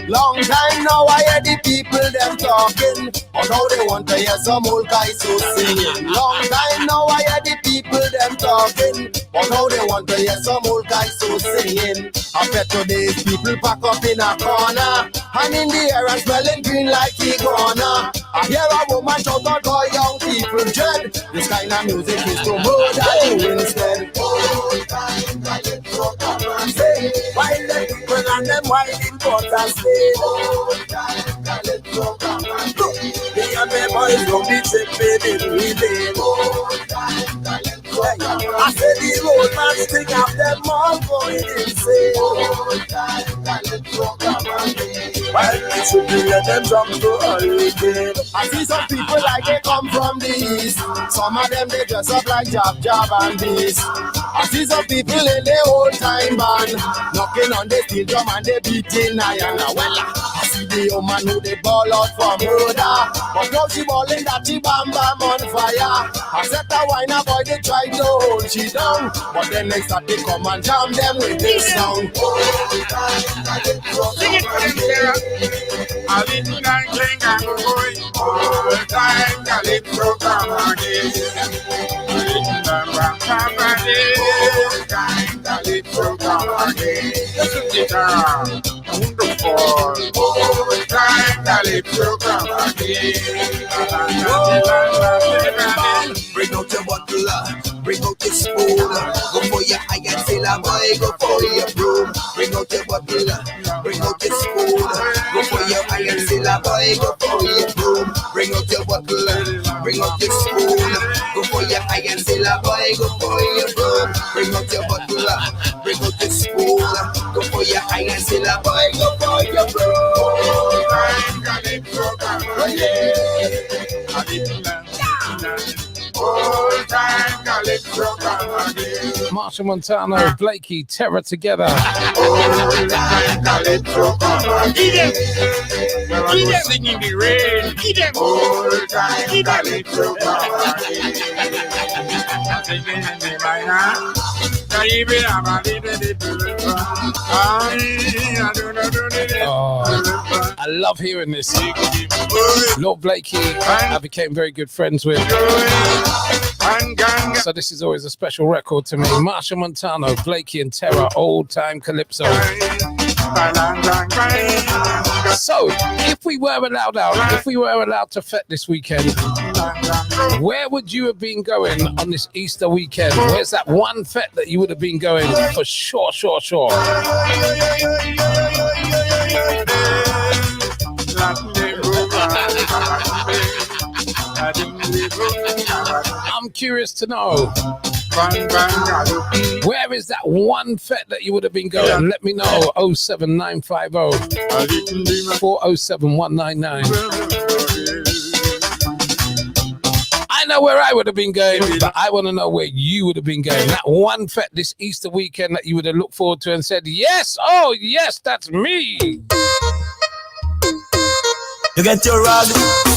Long time now I hear the people them talking, but now they want to hear some old guys so singing. Long time now I hear the people them talking, but now they want to hear some old guys so singing. After today's people pack up in a corner, and in the air and smelling green like iguana. I hear a woman shout out to young people dread. This kind of music is to murder you instead. Old time, Calypso, come and say, while the people and them whining pots and stay. Old time, Calypso, come and say, me and my boys don't be tripping in relay. Old time, Calypso, come and say, I say the old man sting of them all going insane. Old time, Calypso, come and say, while we should be let them jump to a hurricane. I see some people like they come from the east. Some of them they dress up like Jab and Beast. I see some people in the old time band knocking on the steel drum and they beating iron. Well, I see the old man who they ball out for murder, but now she balling that she bam on fire. I said that wine a boy they try to hold she down, but then next that they come and jam them with this sound. Sing it for them, Sarah. A little and cling and boy. Old time Calypso, come again. A little and come again. Old time Calypso, come again. Listen to that. Wonderful. Old time Calypso, come again. Bring out your bottle, bring out your spoon. Go for your iron sailor boy, go for your broom. Bring out your bottle, bring out your spoon. Go for your iron sailor boy, go for your broom. Bring out your bottle, bring out your spoon. Go for your iron sailor boy, go for your broom. Bring out your bottle, bring out your spoon. Go for your iron sailor boy, go for your broom. Old time Calypso, come again. Marshall Montano, Blakey, Terror together. Old time Calypso, come again. Singing the rain. Keep them. Old time calypso party. Singing in the minor. Oh, I love hearing this. Lord Blakey, I became very good friends with. So this is always a special record to me. Marsha Montano, Blakey and Terra, Old Time Calypso. So, if we were allowed to fet this weekend, where would you have been going on this Easter weekend? Where's that one fet that you would have been going for sure? I'm curious to know. Where is that one fet that you would have been going? Let me know. 07950 407 199. I know where I would have been going, but I want to know where you would have been going. That one fet this Easter weekend that you would have looked forward to and said, yes, oh yes, that's me. You get your rag,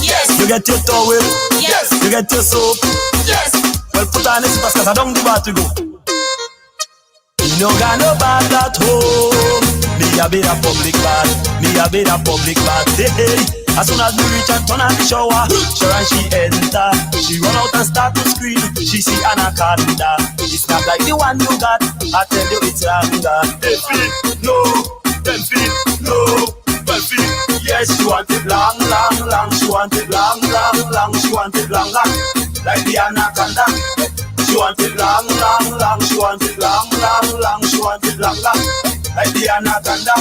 Yes. you get your towel, Yes. you get your soap. Yes. Well, put on this because I don't give out to go. You no got no bath at home. Me a bit a public bath, me a bit a public bath. Hey, hey. As soon as me reach and turn on the shower, sure and she enter. She run out and start to scream. She see anaconda. It's not like the one you got. I tell you it's longer. 10 feet, no. 10 feet, no. 12 feet, yes. She want it long, long, long. She want it long, long, long. She want it long, long. Like the anaconda. She want it long, long, long. She want it long, long, long. She want it long, long. Like the anaconda.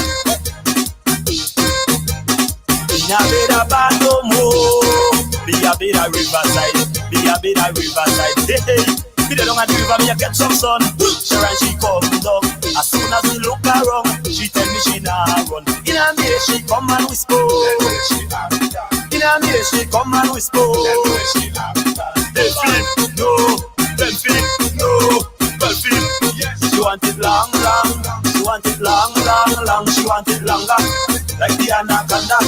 Be a bit of bad no more. Be a bit of riverside. Be a bit of riverside. Hey, hey. Be the long at the river, me a get some sun. Sure and she come down. As soon as we look around, she tell me she nah run. In a me she come and whisper. In a me she come and whisper. 10 feet, no. 10 feet, no. 12 feet, yes. She want it long, long. She want it long, long, long. She want it longer. Like the anaconda.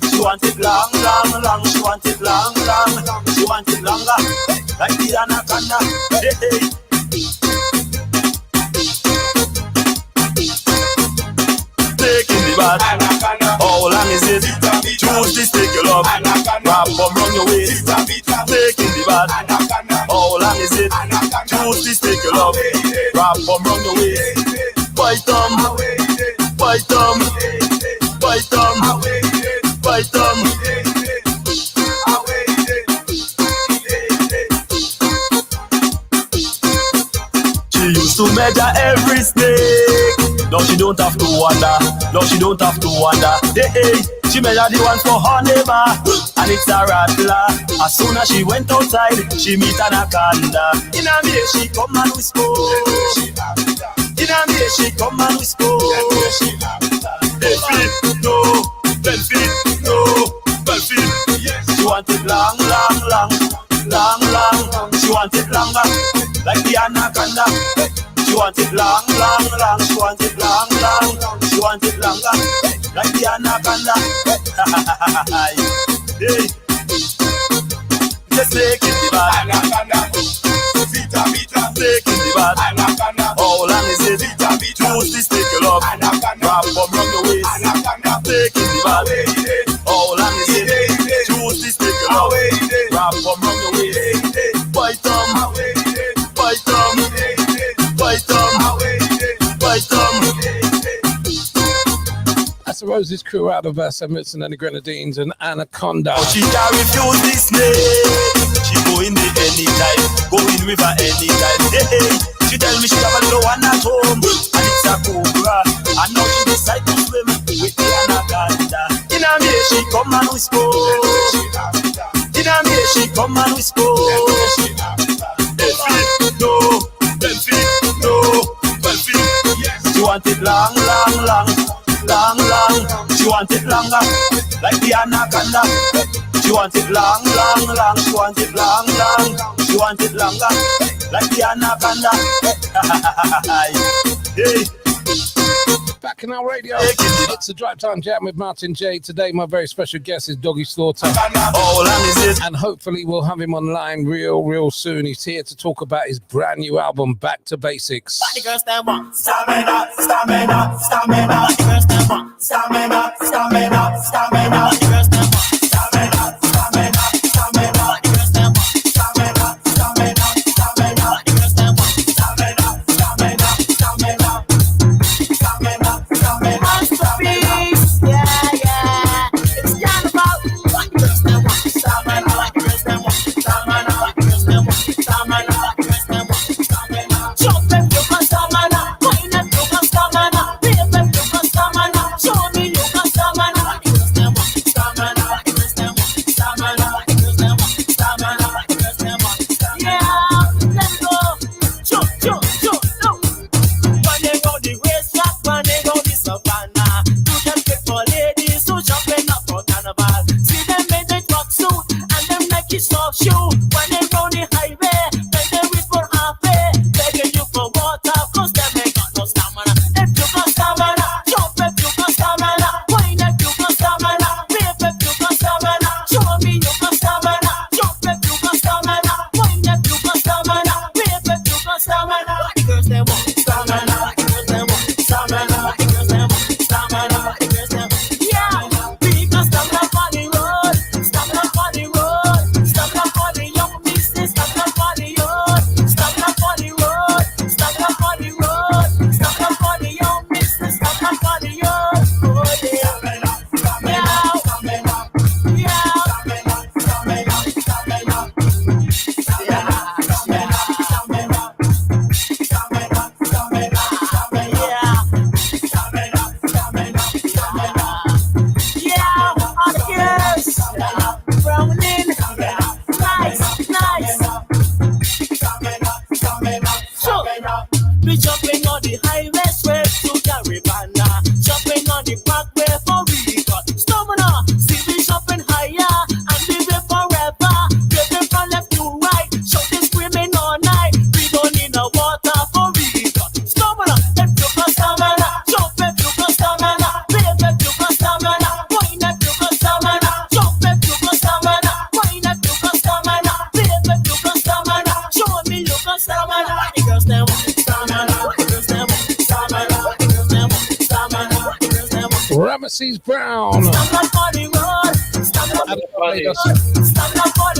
She want it long, long, long. She want it long, long. She want it longer. Like the anaconda. Hey, hey. Taking the bath. How long is it? Choose this, take your love. Wrap up round your waist. Taking the bath. How long is it? Choose this, take your love. Wrap up round your waist. Bite them. Bite them. Bite them. Bite them. She used to measure every snake. Now she don't have to wonder. Now she don't have to wonder. Hey, hey. She measured the one for her neighbor, and it's a rattler. As soon as she went outside, she meet anaconda. In a me she come and whisper. In a me she come and whisper. 10 feet, no. 10 feet, no. 12 feet, yes. She want it long, long, long. Long, long. She want it longer. Like the anaconda. She want it long, long, long. She want it long, long. She want it longer. Like the anaconda. Hey. Just take it the bad. Anaconda. Vita, vita. Take it the bad. Anaconda. How long is it? Vita, vita. Choose this, take your love. Anaconda. Wrap up round your waist. Anaconda. Take it the bad. How long is it? Choose this, take your love. Wrap up round your waist. Bite them. Bite them. Bite them. Bite them. That's the Roses crew out of St. Vincent and the Grenadines and Anaconda. Oh, she can't refuse this name. She go in the anytime, go in river anytime. Hey, hey. She tell me she have a little one at home, and it's a cobra. And now she decide to swim with the anaconda. In a me she come and whisper. In a me she come and whisper. 10 feet, no. 10 feet, no. 12 feet, yes. She want it long, long, long. Long, long, she want it longer, like the anaconda. She want it long, long, long. She want it long, long. She want it longer, like the anaconda. Hey. Back in our radio. It's the Drive Time Jam with Martin J. Today, my very special guest is Doggy Slaughter. And hopefully we'll have him online real soon. He's here to talk about his brand new album, Back to Basics. Stamina, stamina, stamina, stamina. Stamina, stamina, stamina, stamina.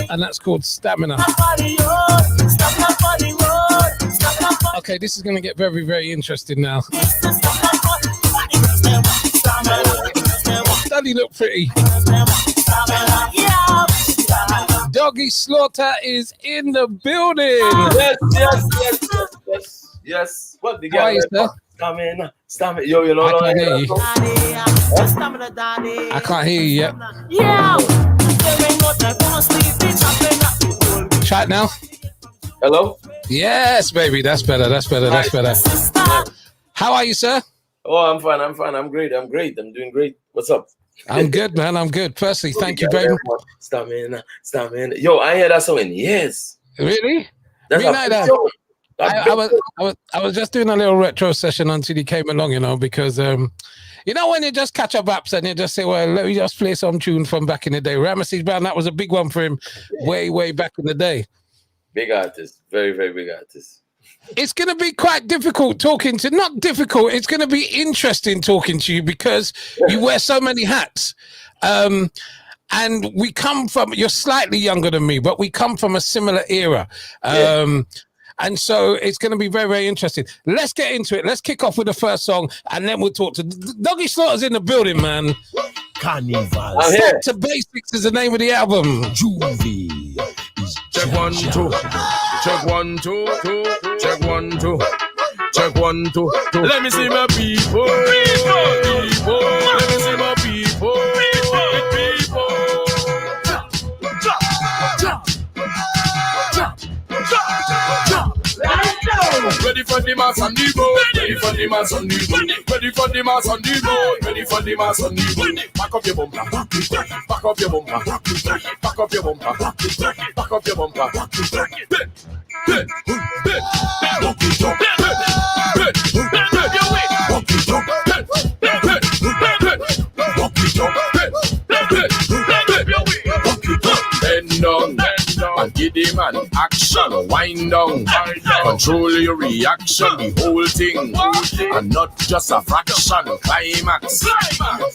And that's called Stamina. Okay, this is going to get very interesting now. Doesn't he look pretty? Doggy Slaughter is in the building. Yes. What the guy? Stamina. Yo, you know. I can't hear you. I can't hear you yet. Yeah. Try it now. Hello? Yes, baby. That's better. How are you, sir? Oh, I'm fine. I'm great. I'm doing great. What's up? I'm good, man. I'm good. Firstly, thank you very much. Stamina. Yo, I hear that song in years. Really? That's Me neither. I was just doing a little retro session until he came along, you know, because you know when you just catch up apps and you just say, well, let me just play some tune from back in the day. Ramesses Brown, that was a big one for him way back in the day. Big artist, very big artist. It's going to be quite difficult talking to, not difficult, it's going to be interesting talking to you because you wear so many hats. And we come from, you're slightly younger than me, but we come from a similar era. And so it's going to be very interesting. Let's get into it. Let's kick off with the first song, and then we'll talk to Doggy Slaughter's in the building, man. Carnival. Back to Basics is the name of the album. Juvie. Check 1, 2. Check 1, 2. Check 1, 2. Check 1, 2. Let me see my people. People. Let me see my people. Ready for the mass on the road. Ready for the mass on the road. Ready for the mass on the road. Ready for the mass on the road. Back up your bumper. Back up your bumper. Back up your bumper. Back up your bumper. ready, man. Action, wind down. Control your reaction, the whole thing. And not just a fraction. Climax,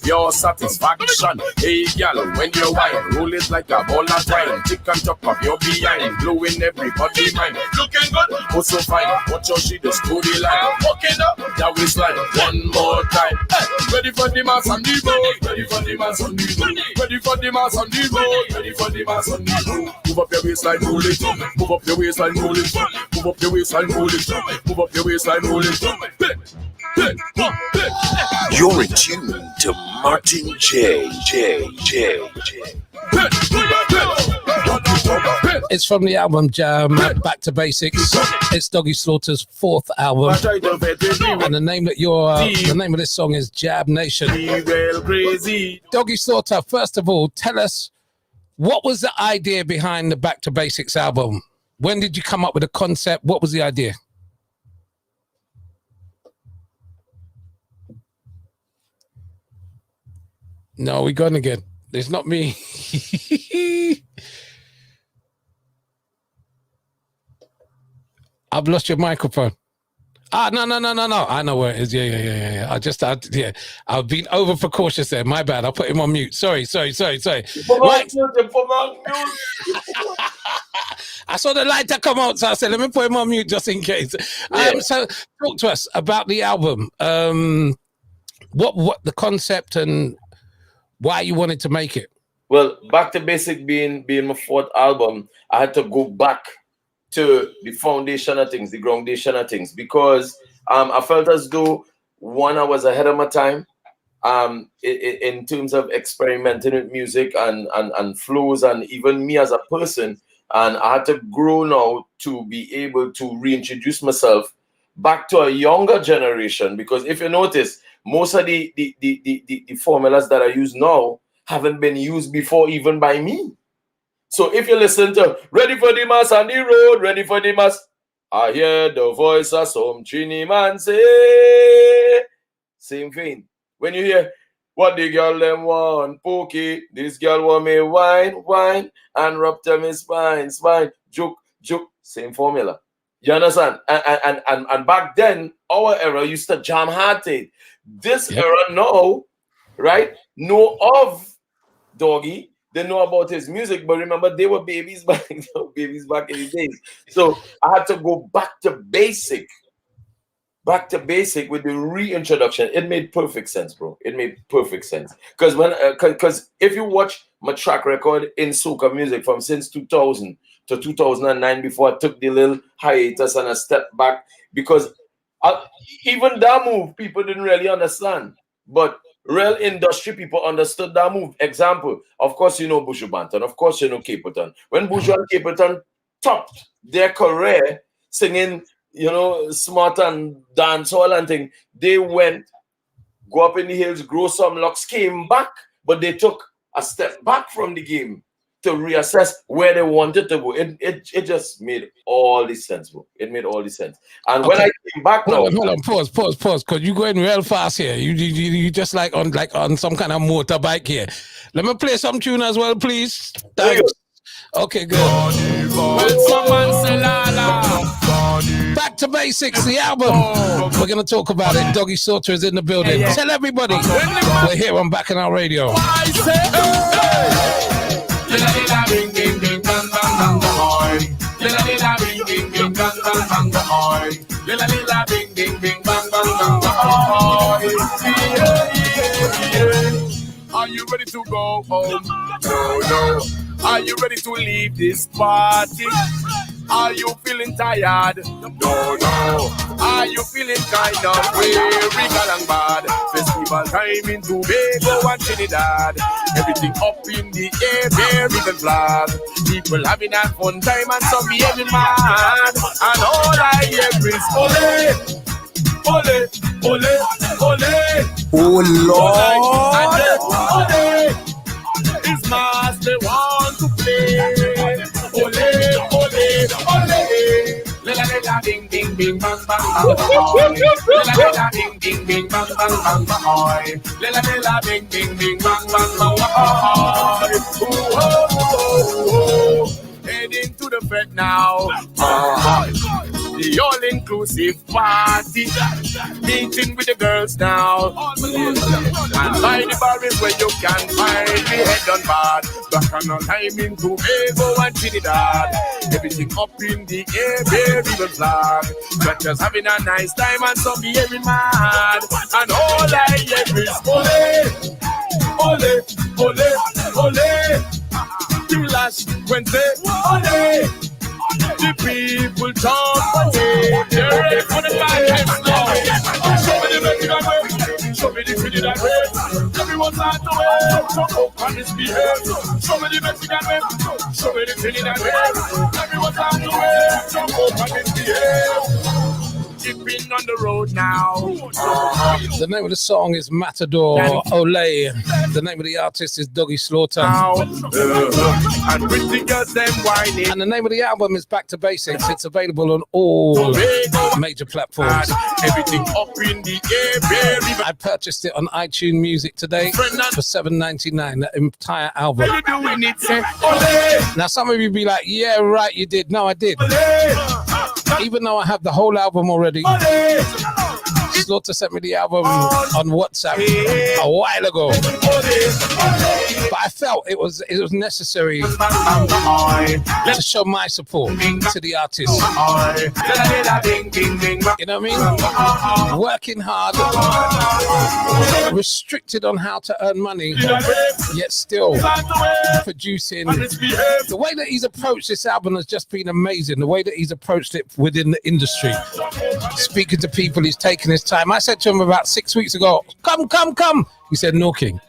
pure satisfaction. Hey, girl, when you wine, roll it like a ball of twine. Tick and top of your behind, blowing everybody mind. Looking good, oh so fine. Watch how she just go the line. Walking up, that waistline, one more time. Hey, ready for the mass on the road. Ready for the mass on the road. Ready for the mass on the road. Ready for the mass on the road. Move up your waistline, roll it. Move up your waistline, roll it. Move up your waistline, roll it. Move up your waistline, roll it. You're in tune to Martin J. It's from the album Jam, Back to Basics. It's Doggy Slaughter's 4th album, and the name of this song is Jab Nation. Doggy Slaughter, first of all, tell us, what was the idea behind the Back to Basics album? When did you come up with the concept? What was the idea? No, we gone again. It's not me. I've lost your microphone. No. I know where it is. Yeah. I've been over precautious there. My bad. I'll put him on mute. Sorry. Right. I saw the lighter come out, so I said, let me put him on mute just in case. So talk to us about the album. What the concept and why you wanted to make it. Well, Back to Basic being my 4th album, I had to go back to the foundation of things, the groundation of things, because I felt as though, one, I was ahead of my time in terms of experimenting with music and flows, and even me as a person. And I had to grow now to be able to reintroduce myself back to a younger generation, because if you notice, most of the formulas that I use now haven't been used before, even by me. So if you listen to Ready for the Mass on the Road, Ready for the Mass, I hear the voice of some Trini man say, same thing. When you hear what the girl them want, pokey, this girl want me wine, and rub to me spine, juke, same formula. You understand? And back then, our era used to jam hearted. This era now, right, know of Doggy. They know about his music, but remember, they were babies back in the days. So I had to go back to basic with the reintroduction. It made perfect sense, bro. It made perfect sense. Because if you watch my track record in soca music from since 2000 to 2009, before I took the little hiatus and I stepped back, because even that move, people didn't really understand. But real industry people understood that move. Example, of course, you know Buju Banton. Of course, you know Capleton. When Buju and Capleton topped their career singing, smart and dancehall and thing, they went, go up in the hills, grow some locks, came back, but they took a step back from the game to reassess where they wanted to go. It just made all the sense, bro. It made all the sense. And when I came back now, hold on, pause, because you're going real fast here. You just like on some kind of motorbike here. Let me play some tune as well, please. Thanks. Okay, good. Back to Basics, the album. We're gonna talk about it. Doggy Slaughter is in the building. Tell everybody we're here on Back in Our Radio. Are you ready to go home? No. Are you ready to leave this party? Are you feeling tired? No. Are you feeling kind of weary, and bad? Festival time in Tobago and Trinidad. Everything up in the air, bare even flag. People having a fun time and some behaving mad. And all I hear is ole. Oh Lord. Ole. It's mass they want to play. Ole. La ding ding bing bang bang bang. La ding ding bing bang bang bang. La ding ding bing bang bang bang. heading to the fete now. The all-inclusive party, meeting with the girls now. And by the bar is where you can find the head on bad. Back on a time in Tobago and Trinidad. Everything up in the air, baby, the flag. But just having a nice time and some beer in mad. And all I hear is ole, ole, ole, ole. The last Wednesday, ole. The people talk ole. They're ready for the bad times now. Show me the Mexican way. Show me the Trinidad way. Everyone's out the way. So up and misbehave. Show me the Mexican way. Show me the Trinidad way. Everyone's out the way. So up and misbehave. Keeping on the road now. The name of the song is Matador Ole. The name of the artist is Doggy Slaughter. And pretty girls them whining. And the name of the album is Back to Basics. It's available on all major platforms. Everything up in the air, baby. I purchased it on iTunes Music today for $7.99. The entire album. Now some of you be like, yeah, right, you did. No, I did. Even though I have the whole album already, Slaughter sent me the album on WhatsApp a while ago. But I felt it was necessary to show my support to the artist. You know what I mean? Working hard, restricted on how to earn money, yet still producing. The way that he's approached this album has just been amazing. The way that he's approached it within the industry. Speaking to people, he's taking his time. I said to him about 6 weeks ago, come. He said, no, King,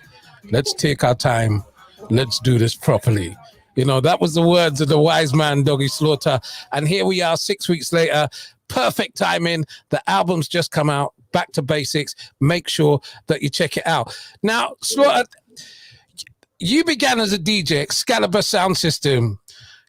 let's take our time. Let's do this properly. You know, that was the words of the wise man, Doggy Slaughter. And here we are 6 weeks later. Perfect timing. The album's just come out. Back to Basics. Make sure that you check it out. Now, Slaughter, you began as a DJ. Excalibur Sound System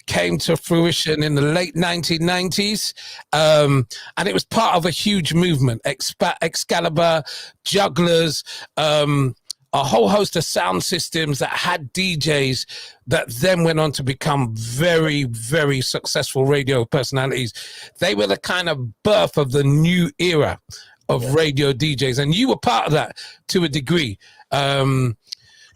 came to fruition in the late 1990s, and it was part of a huge movement. Excalibur, Jugglers, a whole host of sound systems that had DJs that then went on to become very, very successful radio personalities. They were the kind of birth of the new era of radio DJs, and you were part of that to a degree.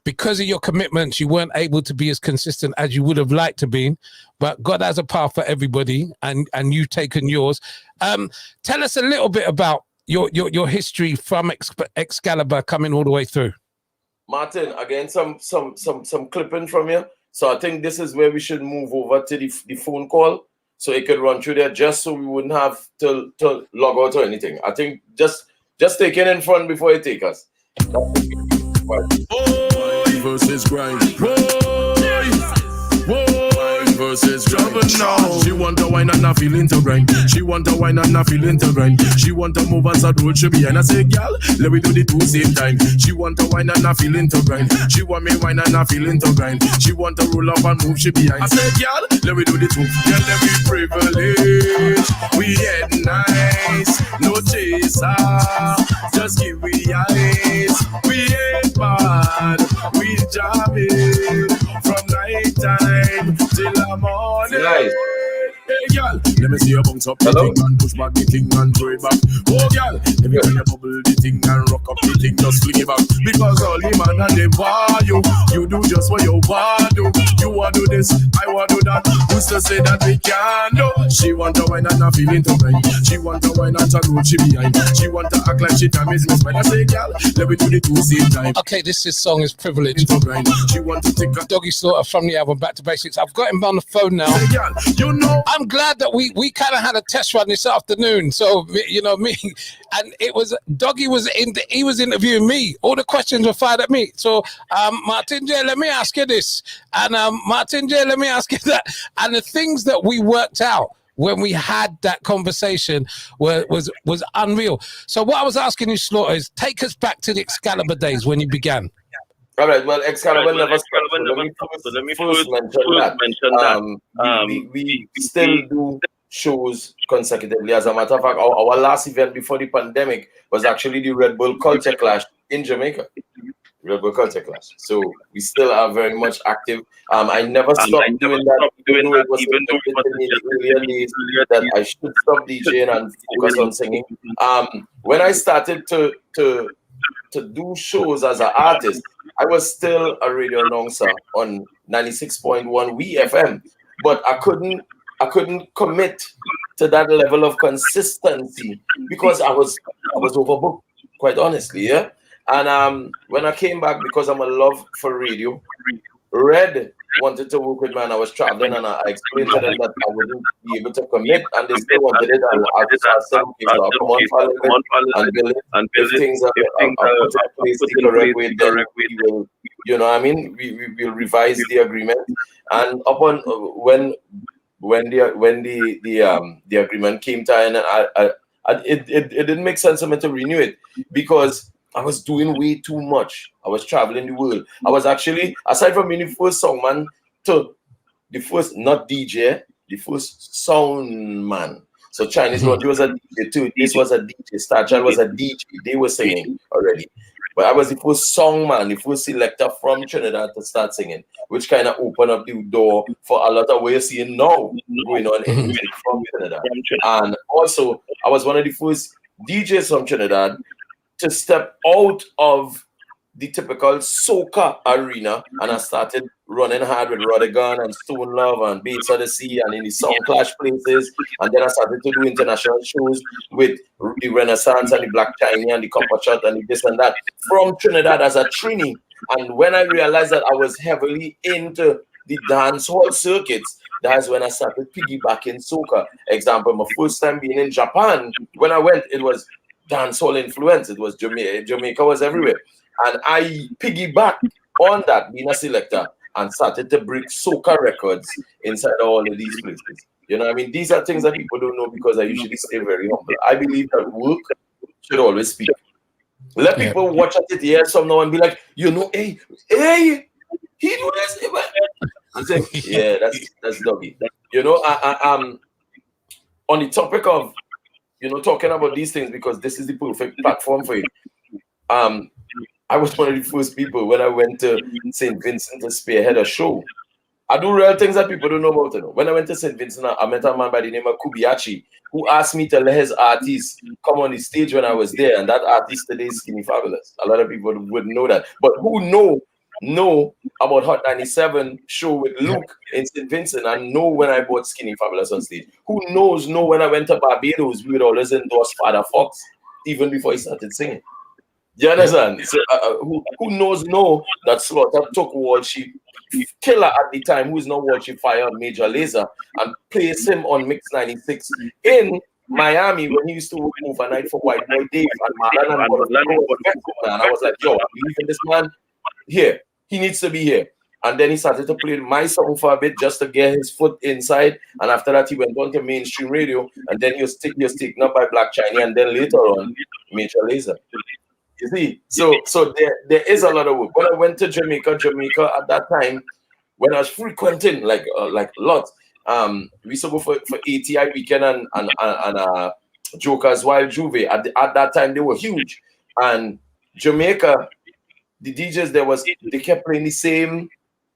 Because of your commitments, you weren't able to be as consistent as you would have liked to be, but God has a path for everybody, and you've taken yours. Tell us a little bit about your history from Excalibur coming all the way through. Martin, again, some clipping from you. So I think this is where we should move over to the phone call, so it could run through there, just so we wouldn't have to log out or anything. I think just take it in front before you take us. Versus grind. Versus trouble now. She want a wine and a feeling to grind. She want a wine and a feeling to grind. She want a move as a road she be. And I say, girl, let me do the two same time. She want a wine and a feeling to grind. She want me wine and a feeling to grind. She want to roll up and move she behind. I say, girl, let me do the two. Girl, let me privilege. We head nice, no chaser. Just give me eyes. We ain't bad. We jamming from night time till the morning. Nice. Hey, girl, let me see you bounce up the thing and push back the thing and throw it back. Oh, girl, every time you bubble the thing and rock up the thing, just fling it back. Because all the man and they want you. You do just what you want to. You want to do this, I want to do that. Who's to say that we can't do? She want to wine and a feeling to grind. She want to wine and to road she behind. She want to act like she time is miss. But I say, girl, let me do the two same time. Okay, this song is Privilege. She want to take a Doggy Slaughter from the album Back to Basics. I've got him on the phone now. Say, girl, you know. I'm glad that we kind of had a test run this afternoon. So, you know, me and it was Doggy he was interviewing me. All the questions were fired at me. So, Martin J, let me ask you this. And Martin J, let me ask you that. And the things that we worked out when we had that conversation was unreal. So what I was asking you, Slaughter, is take us back to the Excalibur days when you began. All right, well, Excalibur never stopped. So let me first mention that. We still do shows consecutively. As a matter of fact, our last event before the pandemic was actually the Red Bull Culture Clash in Jamaica. Rebel Culture Clash. So we still are very much active. I never stopped doing that, even though it was suggested to me in the earlier days that I should stop DJing and focus on singing. When I started to do shows as an artist, I was still a radio announcer on 96.1 WFM, but I couldn't commit to that level of consistency because I was overbooked, quite honestly, yeah. And when I came back, because I'm a love for radio, Red wanted to work with me, and I was traveling, and I explained to them that I wouldn't be able to commit, and they still wanted it, and I just asked them, okay, so I'll come on, follow it, and build it, and if things are put in place the correct way, then we will, you know what I mean, we will revise the agreement, and upon when the agreement came to an end, it didn't make sense for me to renew it, because I was doing way too much. I was traveling the world. I was actually, aside from being the first songman, to the first, not DJ, the first sound man. So Chinese Laundry was a DJ too. This was a DJ. Starchild was a DJ. They were singing already. But I was the first songman, the first selector from Trinidad to start singing, which kind of opened up the door for a lot of what you're seeing now going on in music from Trinidad. And also, I was one of the first DJs from Trinidad to step out of the typical soca arena, and I started running hard with Rodigan and Stone Love and Bates of the Sea and in the Sound Clash places, and then I started to do international shows with the Renaissance and the Black China and the Copper Shot and the this and that from Trinidad as a Trini. And when I realized that I was heavily into the dancehall circuits, that's when I started piggybacking soca. Example, my first time being in Japan, when I went, it was dancehall influence. It was Jamaica was everywhere, and I piggybacked on that, being a selector, and started to break soca records inside all of these places. You know what I mean? These are things that people don't know because I usually stay very humble. I believe that work should always speak. Let people watch at it here some now and be like, you know, hey, he do this. I say, yeah, that's doggy. You know, on the topic of, you know, talking about these things, because this is the perfect platform for it. I was one of the first people when I went to St. Vincent to spearhead a show. I do real things that people don't know about. You know. When I went to St. Vincent, I met a man by the name of Kubiachi, who asked me to let his artist come on the stage when I was there, and that artist today is Skinny Fabulous. A lot of people wouldn't know that, but who know about Hot 97 show with Luke in St. Vincent, and know when I brought Skinny Fabulous on stage. Who knows when I went to Barbados, we would always endorse Father Fox even before he started singing. You understand? So, who knows that Slaughter took Walshy Killer at the time, who is now Walshy Fire Major Lazer, and placed him on Mix 96 in Miami when he used to work overnight for White Boy Dave and Marlon and I was like, yo, I believe in this man here. He needs to be here. And then he started to play my song for a bit just to get his foot inside. And after that, he went on to mainstream radio. And then he was taken up by Black China. And then later on, Major Lazer. You see? So there is a lot of work. When I went to Jamaica at that time, when I was frequenting, like a lot, we used to go for ATI weekend and Joker's Wild Juve. At that time, they were huge. And Jamaica, the DJs they kept playing the same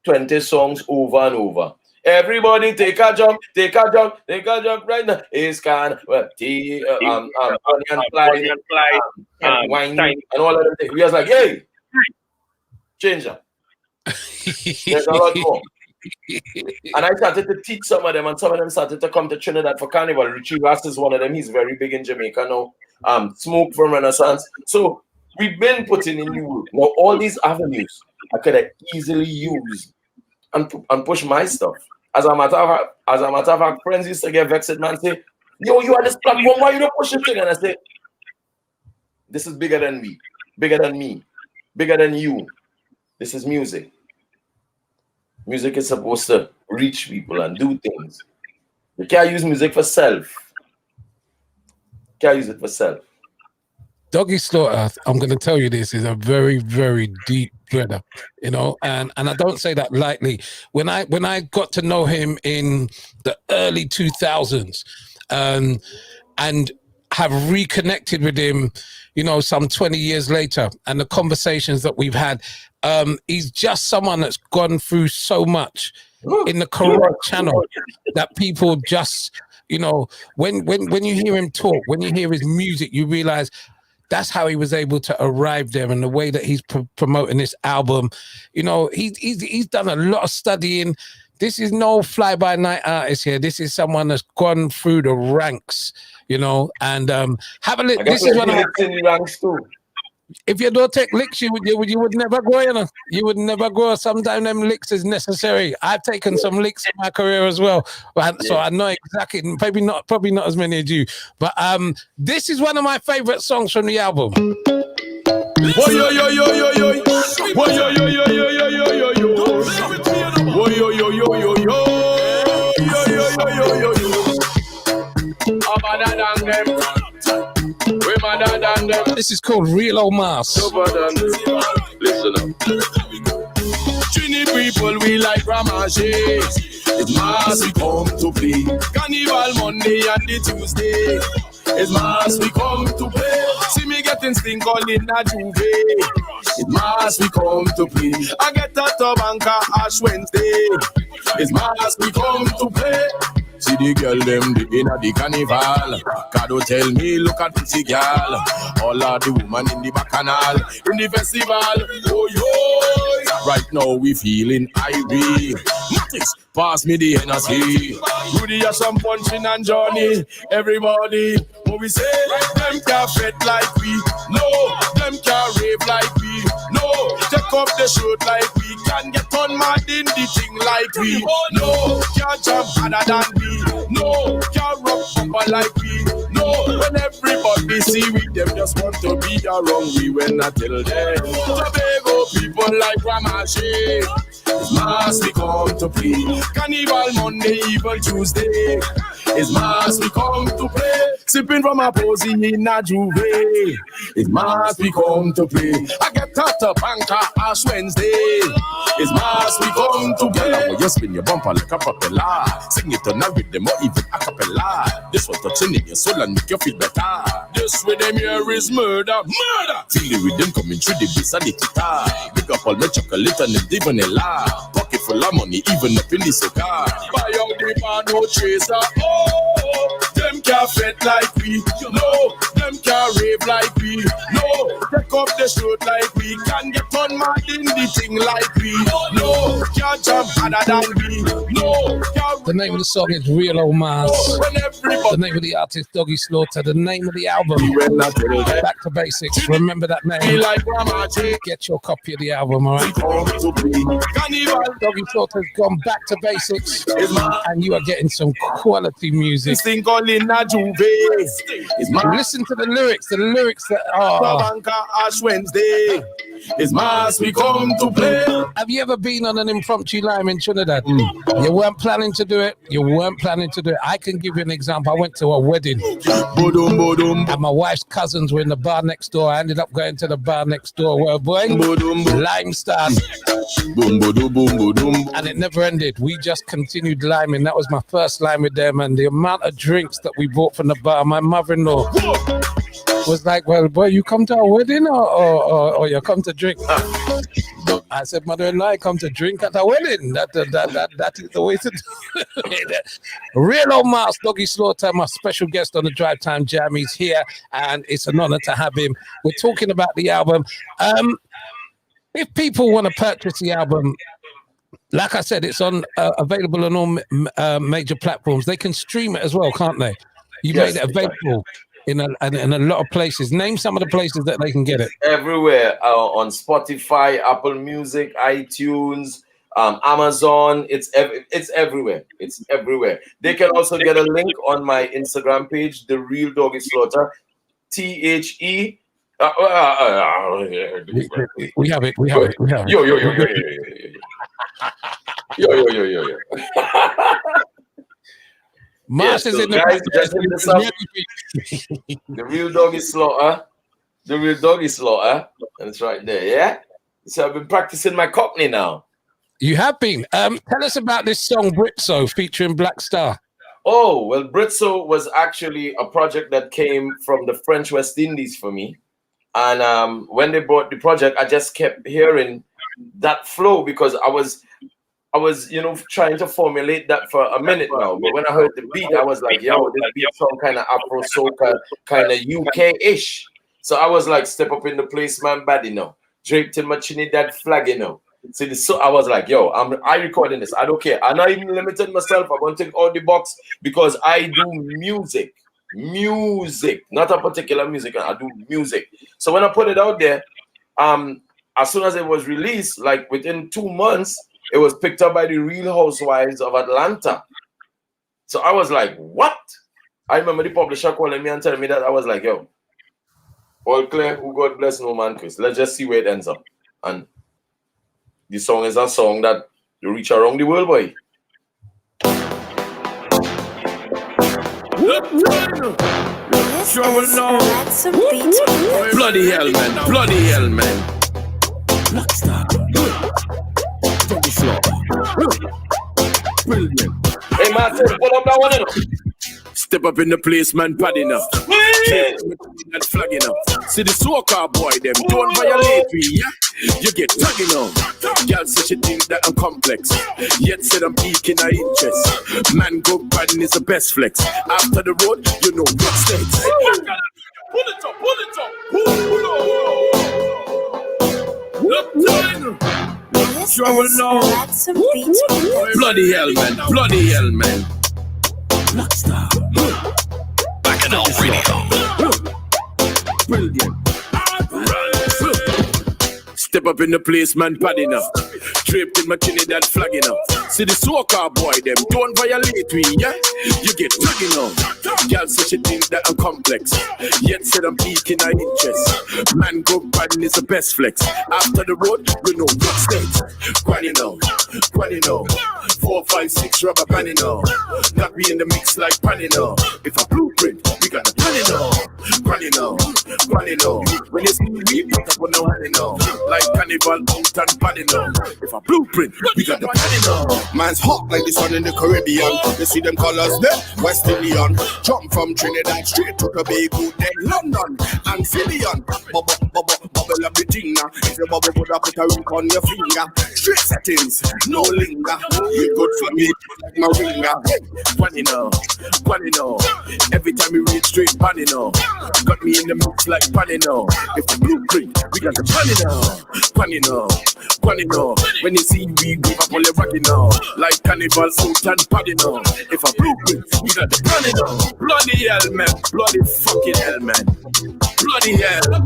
20 songs over and over. Everybody take a jump right now. It's kind of Funny and Fly, Wine, and all of that. We was like, hey, change up. There's a lot more. And I started to teach some of them, and some of them started to come to Trinidad for Carnival. Richie Ross is one of them. He's very big in Jamaica now. Smoke from Renaissance. So we've been putting in the work. Now, all these avenues I could have easily used and push my stuff. As a matter of fact, friends used to get vexed, man, say, yo, you on this platform, why you don't push it? And I say, this is bigger than me, bigger than you. This is music. Music is supposed to reach people and do things. You can't use music for self. Can't use it for self. Doggy Slaughter, I'm going to tell you this, is a very, very deep brother, you know, and I don't say that lightly. When I got to know him in the early 2000s, and have reconnected with him, you know, some 20 years later, and the conversations that we've had. He's just someone that's gone through so much in the correct channel that people just, you know, when you hear him talk, when you hear his music, you realize that's how he was able to arrive there, and the way that he's promoting this album. You know, he's done a lot of studying. This is no fly-by-night artist here. This is someone that's gone through the ranks, you know, and have a look. This is one of the ranks too. If you don't take licks, you would never grow, you know. You would never grow. Sometimes them licks is necessary. I've taken some licks in my career as well, so I know exactly. Probably not as many as you, but this is one of my favorite songs from the album. Yo yo yo yo yo yo, yo yo yo yo yo yo yo yo yo, yo yo yo yo yo yo, yo yo yo yo yo yo. This is called Real Old Mass. Listen up. Trini people, we like Ramache. It's Mass we come to play. Carnival Monday and the Tuesday. It's Mass we come to play. See me getting stink all in a Juve. It's Mass we come to play. I get a Tabanka Ash Wednesday. It's Mass we come to play. See the girl them the inna the carnival. Kado tell me look at pretty girl. All of the woman in the bacchanal, in the festival. Oh yo, right now we feeling irate. Matix, pass me the energy. Rudy has some punching and Johnny. Everybody, what we say? Them can't fit like we. No, them can't rave like we. No, take up the shirt like we. Can get on mad in the thing like we. No, can't jump harder than we. No, can't rock bumper like we. No, when everybody see we, them just want to be around we. When I tell them, Tobago people like Ramache. It's Mass we come to play. Carnival Monday, even Tuesday. It's Mass we come to play. Sipping from a posy in a Juve. It's Mass we come to play. I get out of Banka Ash Wednesday. It's Mass we come to play. You spin your bumper like a propeller. Sing it on a rhythm or even a cappella. This was touching in your soul and make you feel better. This rhythm here is murder, murder. Feel the rhythm coming through the bass and the guitar. Big up all my chocolate and the vanilla. Pocket full of money, even up in the cigar. Buy out the man, no chaser. Oh, them can't fit like we. No, them can't rave like we. No, take up the shirt like we. Can get on mad in the thing like we. No, can't jump harder than we. No, can't. The name of the song is Real Old Mass. The name of the artist, Doggy Slaughter. The name of the album, Back to Basics. Remember that name. Get your copy of the album, all right? Doggy Slaughter's gone back to basics, and you are getting some quality music. Listen to the lyrics. The lyrics that are. Ash Wednesday. It's Mass we come to play. Have you ever been on an impromptu lime in Trinidad? You weren't planning to do it. I can give you an example. I went to a wedding, and my wife's cousins were in the bar next door. I ended up going to the bar next door where lime started, and it never ended. We just continued liming. That was my first lime with them, and the amount of drinks that we bought from the bar. My mother-in-law was like, "Well, boy, you come to a wedding or you come to drink?" I said, "Mother-in-law, I come to drink at a wedding. That is the way to do it." Real Old Mass, Doggy Slaughter, my special guest on the Drivetime Jam. He's here, and it's an honor to have him. We're talking about the album. If people want to purchase the album, like I said, it's on available on all major platforms. They can stream it as well, can't they? You made it available in a lot of places. Name some of the places that they can get it. Everywhere, on Spotify, Apple Music, iTunes, Amazon. It's everywhere. It's everywhere. They can also get a link on my Instagram page, The Real Doggy Slaughter, THE. We have it. Yo. Mars is in the guys, just hit this up. The Real Doggy Slaughter. The Real Doggy Slaughter. And it's right there, yeah? So I've been practicing my Cockney now. You have been. Tell us about this song, Brixo, featuring Black Star. Oh, well, Britso was actually a project that came from the French West Indies for me. And when they brought the project, I just kept hearing that flow because I was, trying to formulate that for a minute now. But when I heard the beat, I was like, yo, this beat sound kind of Afro soca, kind of UK-ish. So I was like, step up in the place, man, bad, draped in my Trinidad flag, See, so I was like, yo, I recording this. I don't care. I'm not even limiting myself. I'm going to take out the box because I do music, not a particular music. I do music. So when I put it out there, as soon as it was released, like within 2 months, it was picked up by the Real Housewives of Atlanta. So I was like, what? I remember the publisher calling me and telling me that. I was like, yo, all clear, who God bless no man, Chris. Let's just see where it ends up. And the song is a song that you reach around the world, boy. Bloody hell, man. Bloody hell, man. Blackstar. From the floor. Brilliant. Hey, Martin, pull up that one, Step up in the place, man, padding up. That flagging up. See the soca boy, them don't violate me, yeah? You get tagging on. Girl say she think that I'm complex. Yet said I'm peaking her interest. Man go padding is the best flex. After the road, you know what states. Pull it up, pull it up. Look, bloody hell, man. Bloody hell, man. Blackstar. Back in our radio. Brilliant. Step up in the place, man, padding up. Draped in my Trinidad flagging up. See the soca boy, them don't violate me, yeah? You get tagging on. Girl say she think that I'm complex. Yet said I'm peaking her interest. Man go padding is the best flex. After the road, you know what state. Granny now, 4, 5, 6 rubber panning now. Got me in the mix like panning now. If a blueprint, we got the panning now. Granny now. When you see me, put up on no honey now. Like carnival out and panning now. If a blueprint, we got the panning now. Man's hot like the sun in the Caribbean. You see them colors there, West Indian. Jump from Trinidad straight to Tobago, then London, Amphibian. Bubble up the thing now. If you bubble, put a ring on your finger. Straight settings, no linger. You good for me, like my ringer. Panning now. Every time we reach straight panning now. Got me in the mix like panning now. If a blueprint, we got the panning now. When you see me, give up all the rocking now. Like carnival out and padding now. If a blueprint, we got the panning now. Bloody hell, man. Bloody fucking hell, man. Bloody hell.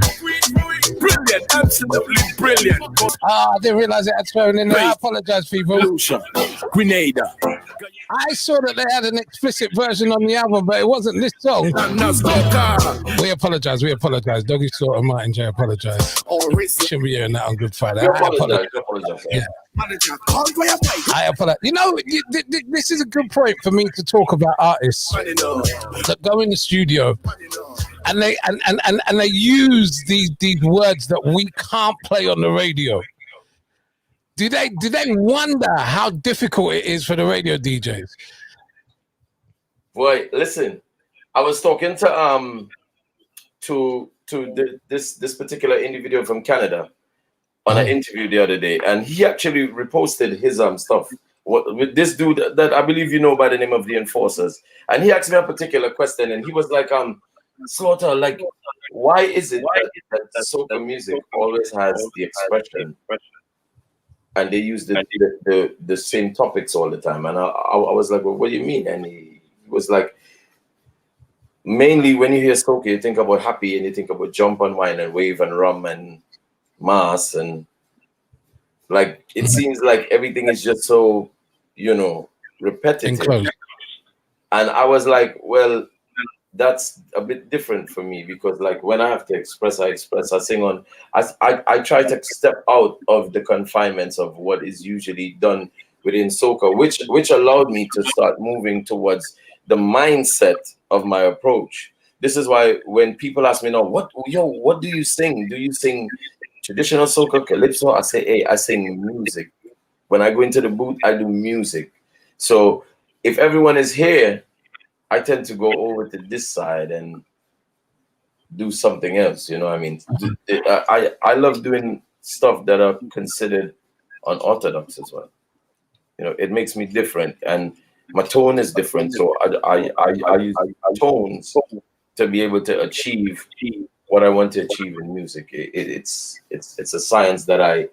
Brilliant, absolutely brilliant. I didn't realize it had thrown in there. I apologize, people. Grenada. I saw that they had an explicit version on the album, but it wasn't this song. We apologize. Doggy Slaughter, Martin J, apologize. Shouldn't be hearing that on Good Friday. I apologize. Yeah. I apologize. You know, this is a good point for me to talk about artists that go in the studio and they use these words that we can't play on the radio. Do they wonder how difficult it is for the radio DJs? Boy, listen, I was talking to this particular individual from Canada on an interview the other day, and he actually reposted his stuff with this dude that I believe you know by the name of The Enforcers, and he asked me a particular question, and he was like, Slaughter, like, why is it that soca music always has the expression? And they use the same topics all the time. And I was like, well, what do you mean? And he was like, mainly when you hear soca, you think about happy and you think about jump and wine and wave and rum and mass. And like, it seems like everything is just so, repetitive. Enclosed. And I was like, well, that's a bit different for me because like when I have to express, I sing on, I try to step out of the confinements of what is usually done within soca, which allowed me to start moving towards the mindset of my approach. This is why when people ask me now, what do you sing? Do you sing traditional soca, calypso? I say, hey, I sing music. When I go into the booth, I do music. So if everyone is here I tend to go over to this side and do something else. You know what I mean? I love doing stuff that are considered unorthodox as well. You know, it makes me different, and my tone is different. So I use tones to be able to achieve what I want to achieve in music. It's a science that I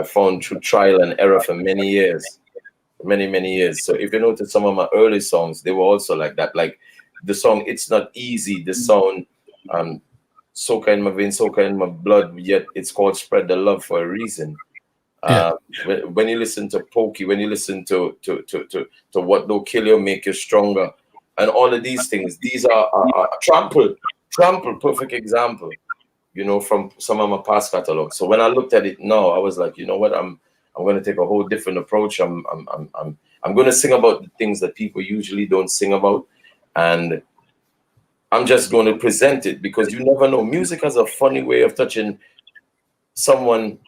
found through trial and error for many years. Many years. So if you notice some of my early songs, they were also like that. Like the song "It's Not Easy," the song "Soca in My Veins, Soca in My Blood," yet it's called "Spread the Love" for a reason. When you listen to Pokey, when you listen to "What Don't Kill You Make You Stronger," and all of these things, these are Trample, perfect example. You know, from some of my past catalogs. So when I looked at it now, I was like, you know what, I'm going to take a whole different approach. I'm going to sing about the things that people usually don't sing about, and I'm just going to present it, because you never know. Music has a funny way of touching someone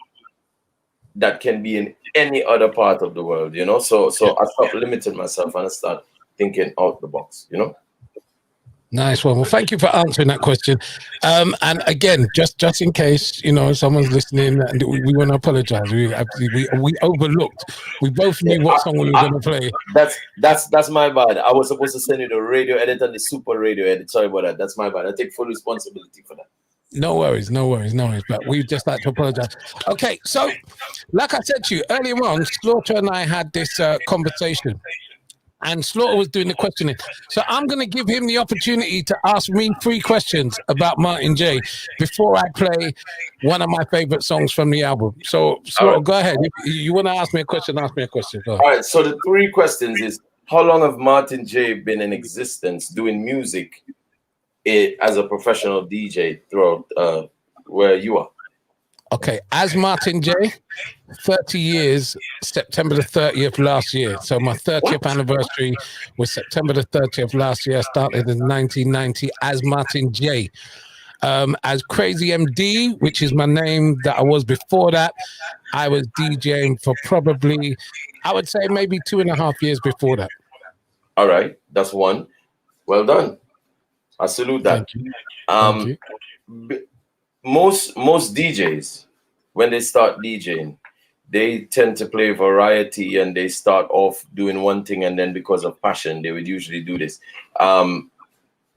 that can be in any other part of the world, you know. So I stopped limiting myself and I start thinking out the box, you know. Nice one. Well, thank you for answering that question. And again, just in case, you know, someone's listening, and we want to apologize. We overlooked. We both knew what song we were going to play. That's my bad. I was supposed to send you the radio edit and the super radio edit. Sorry about that. That's my bad. I take full responsibility for that. No worries. But we just like to apologize. Okay, so like I said to you earlier on, Slaughter and I had this conversation. And Slaughter was doing the questioning. So I'm going to give him the opportunity to ask me 3 questions about Martin J before I play one of my favorite songs from the album. So Slaughter, go ahead. If you want to ask me a question, ask me a question. Go ahead. All right, so the 3 questions is, how long have Martin J been in existence doing music as a professional DJ throughout where you are? Okay, as Martin J, 30 years, September the 30th last year. So my 30th anniversary was September the 30th last year. I started in 1990 as Martin J. As Crazy MD, which is my name that I was before that, I was DJing for probably, I would say maybe 2.5 years before that. All right, that's 1. Well done. I salute that. Thank you. Most DJs, when they start DJing, they tend to play variety, and they start off doing one thing, and then because of passion, they would usually do this.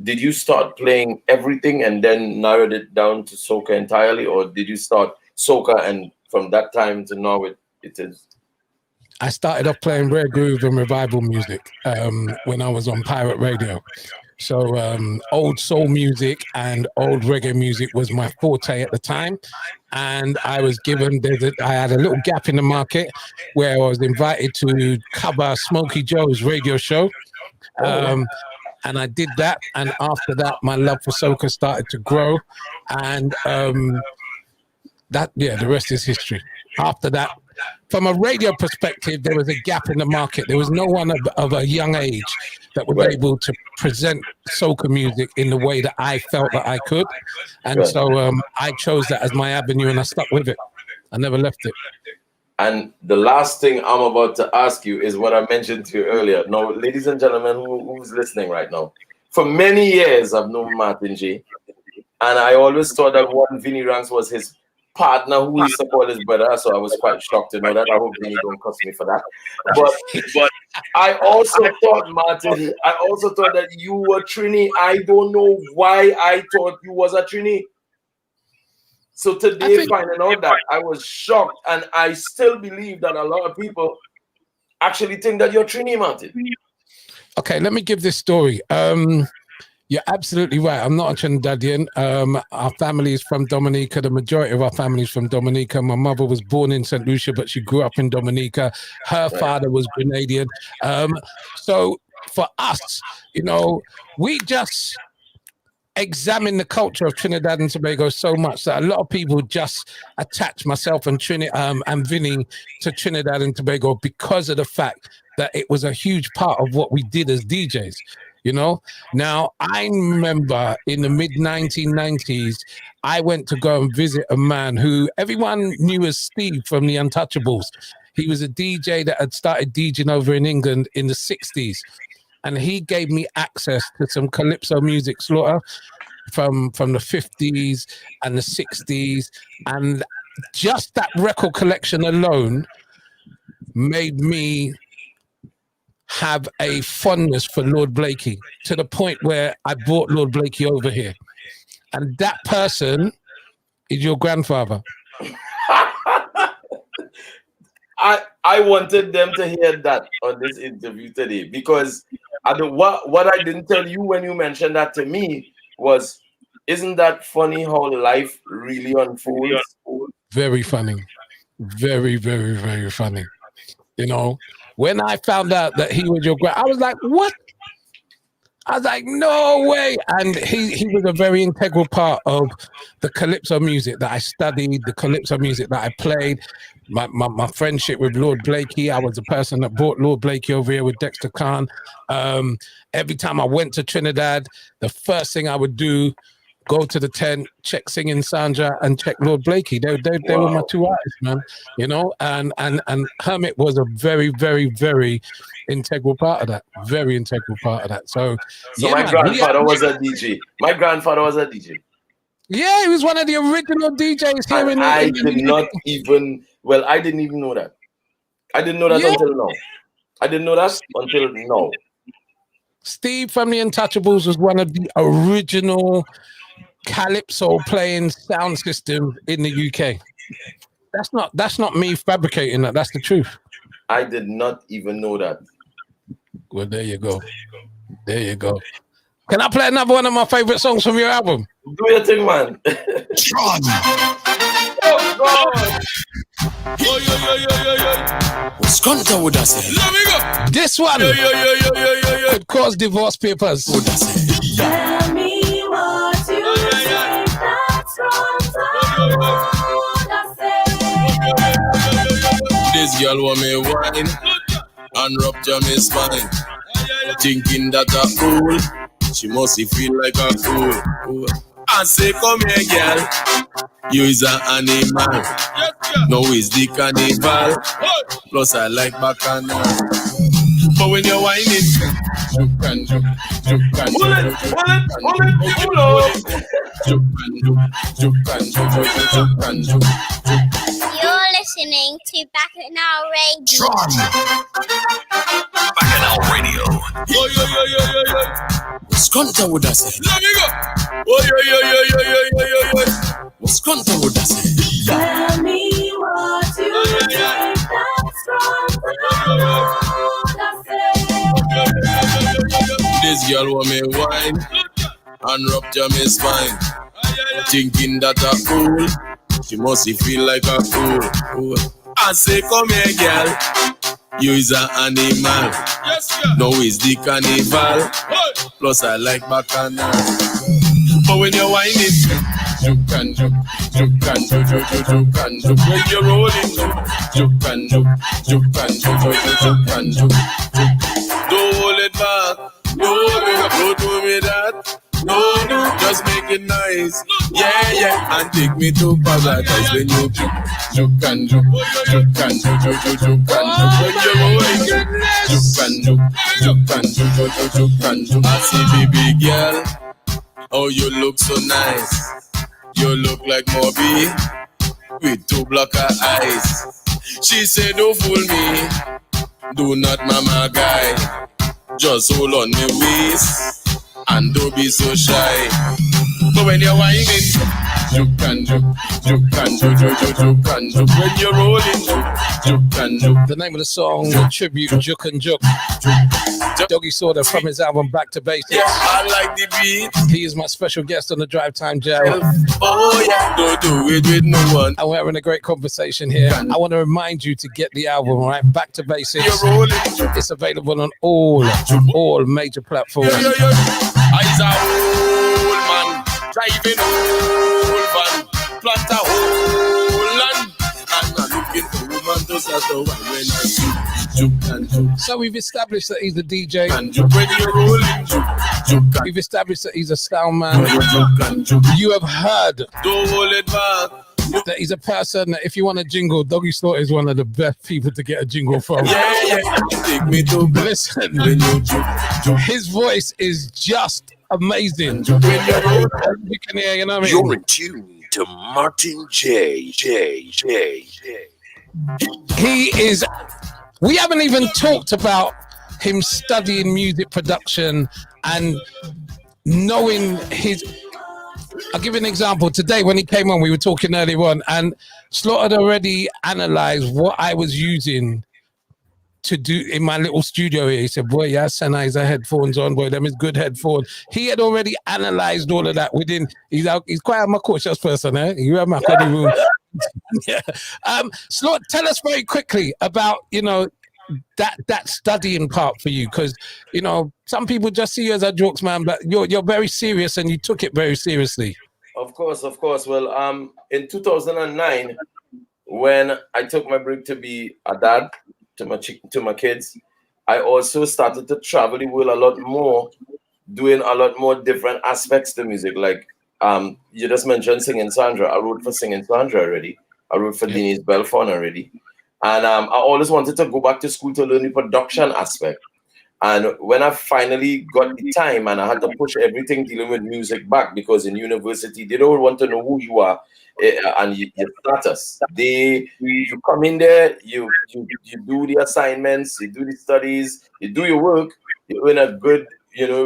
Did you start playing everything and then narrowed it down to soca entirely, or did you start soca and from that time to now it is? I started off playing rare groove and revival music when I was on pirate radio. So old soul music and old reggae music was my forte at the time. And I was given, I had a little gap in the market where I was invited to cover Smokey Joe's radio show. And I did that. And after that, my love for soca started to grow. And the rest is history. After that, from a radio perspective, there was a gap in the market. There was no one of a young age that was able to present soca music in the way that I felt that I could. And so I chose that as my avenue, and I stuck with it. I never left it. And the last thing I'm about to ask you is what I mentioned to you earlier. Now, ladies and gentlemen, who's listening right now? For many years, I've known Martin J. And I always thought that one Vinnie Ranks was his partner who used to call his brother, so I was quite shocked to know that. I hope Vinny don't cuss me for that. But I also thought, Martin, that you were Trini. I don't know why I thought you was a Trini. So today, finding out that, I was shocked, and I still believe that a lot of people actually think that you're Trini, Martin. Okay, let me give this story. You're absolutely right. I'm not a Trinidadian. Our family is from Dominica. The majority of our family is from Dominica. My mother was born in St. Lucia, but she grew up in Dominica. Her father was Grenadian. So for us, you know, we just examine the culture of Trinidad and Tobago so much that a lot of people just attach myself and Vinny to Trinidad and Tobago because of the fact that it was a huge part of what we did as DJs. You know, now I remember in the mid-1990s, I went to go and visit a man who everyone knew as Steve from the Untouchables. He was a DJ that had started DJing over in England in the 60s. and he gave me access to some calypso music, Slaughter, from the 50s and the 60s, and just that record collection alone made me have a fondness for Lord Blakey to the point where I brought Lord Blakey over here. And that person is your grandfather. I wanted them to hear that on this interview today, because what I didn't tell you when you mentioned that to me was, isn't that funny how life really unfolds? Very funny. Very, very, very funny. You know, when I found out that he was your I was like, what? I was like, no way. And he was a very integral part of the calypso music that I studied, the calypso music that I played, my friendship with Lord Blakey. I was the person that brought Lord Blakey over here with Dexter Khan. Every time I went to Trinidad, the first thing I would do, go to the tent, check Singing Sandra and check Lord Blakey. They were my two artists, man. You know, and Hermit was a very, very, very integral part of that. Very integral part of that. So yeah, my grandfather was a DJ. My grandfather was a DJ. Yeah, he was one of the original DJs here in I didn't even know that. I didn't know that until now. I didn't know that until now. Steve from the Untouchables was one of the original calypso playing sound systems in the UK. That's not me fabricating that. That's the truth. I did not even know that. Well, there you go. There you go. Can I play another one of my favorite songs from your album? Do your thing, man. Tron. Oh God. What's Conta would I say? Let me go. This one could cause divorce papers. Tell me what you think that's wrong. This girl want me wine and rupture me spine, thinking that I cool. She must feel like a fool. I say, come here, girl. You is an animal. No, is the carnival. Plus, I like bacchanal. But when you're whining, juke and juke, juke and juke. You're listening to Bacchanal Radio. Bacchanal Radio. What's Conta would I say? Let me go. What's Conta would I say? Tell me what you think that's wrong. This girl want me wine and rupture me spine, thinking that I cool. She must feel like a fool. I say, come here, girl. You is an animal. No, is the carnival. Plus, I like bacchanal. But when you're whining, juke and juke, juke and juke, juke and juke. When you're rolling, juke and juke, juke and juke and juke. Don't hold it back. No, don't do me that. No, just make it nice. Yeah, and take me to paradise when you juke and juke, juke and juke, juke and juke. When you're rolling, juke and juke, juke and juke, juke and juke. I see baby girl, oh you look so nice. You look like Moby with two blacker eyes. She said, don't fool me, do not mama guy. Just hold on my waist and don't be so shy. But when you're whining, juke and juke, juke and juke, juke and juke. When you're rolling, juke and juke. The name of the song, tribute, Juke and Juke. Doggy Soda from his album Back to Basics. Yeah, I like the beat. He is my special guest on the Drivetime Jam. Oh yeah, don't do it with no one. And we're having a great conversation here. I want to remind you to get the album, right? Back to Basics. You're rolling. It's available on all major platforms. I's a old man, driving old van, plant a whole land. I'm not looking for woman to settle when I juke and juke. So we've established that he's a DJ. And juke when you're rolling, juke. We've established that he's a sound man. Juke and juke. You have heard. Don't hold it back. that he's a person that if you want a jingle, Doggy Slaughter is one of the best people to get a jingle from. Take me to listen. His voice is just amazing. You can hear, you know what I mean? You're in tune to Martin J. He is. We haven't even talked about him studying music production and knowing his. I'll give you an example. Today, when he came on, we were talking earlier on, and Slaughter had already analyzed what I was using to do in my little studio here. He said, boy, yeah, Sennheiser headphones on, boy, them is good headphones. He had already analyzed all of that within. He's quite a cautious person, eh? You have my room. Yeah. Slaughter, tell us very quickly about, you know, that studying part for you, because you know some people just see you as a jokes man, but you're very serious and you took it very seriously. Of course. Well, in 2009, when I took my break to be a dad to my kids, I also started to travel the world a lot more, doing a lot more different aspects to music. Like you just mentioned Singing Sandra. I wrote for Singing Sandra already. I wrote for Denise Belfon already. And I always wanted to go back to school to learn the production aspect. And when I finally got the time and I had to push everything dealing with music back, because in university, they don't want to know who you are and your status. You come in there, you do the assignments, you do the studies, you do your work, you earn a good,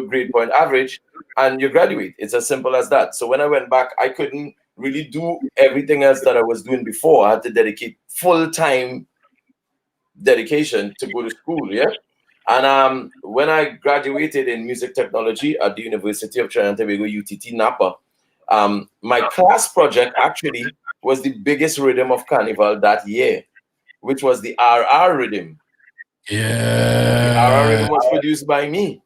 grade point average, and you graduate. It's as simple as that. So when I went back, I couldn't really do everything else that I was doing before. I had to dedicate full-time dedication to go to school, yeah? And when I graduated in music technology at the University of Trinidad and Tobago, UTT Napa, my class project actually was the biggest rhythm of Carnival that year, which was the RR rhythm. Yeah. The RR rhythm was produced by me.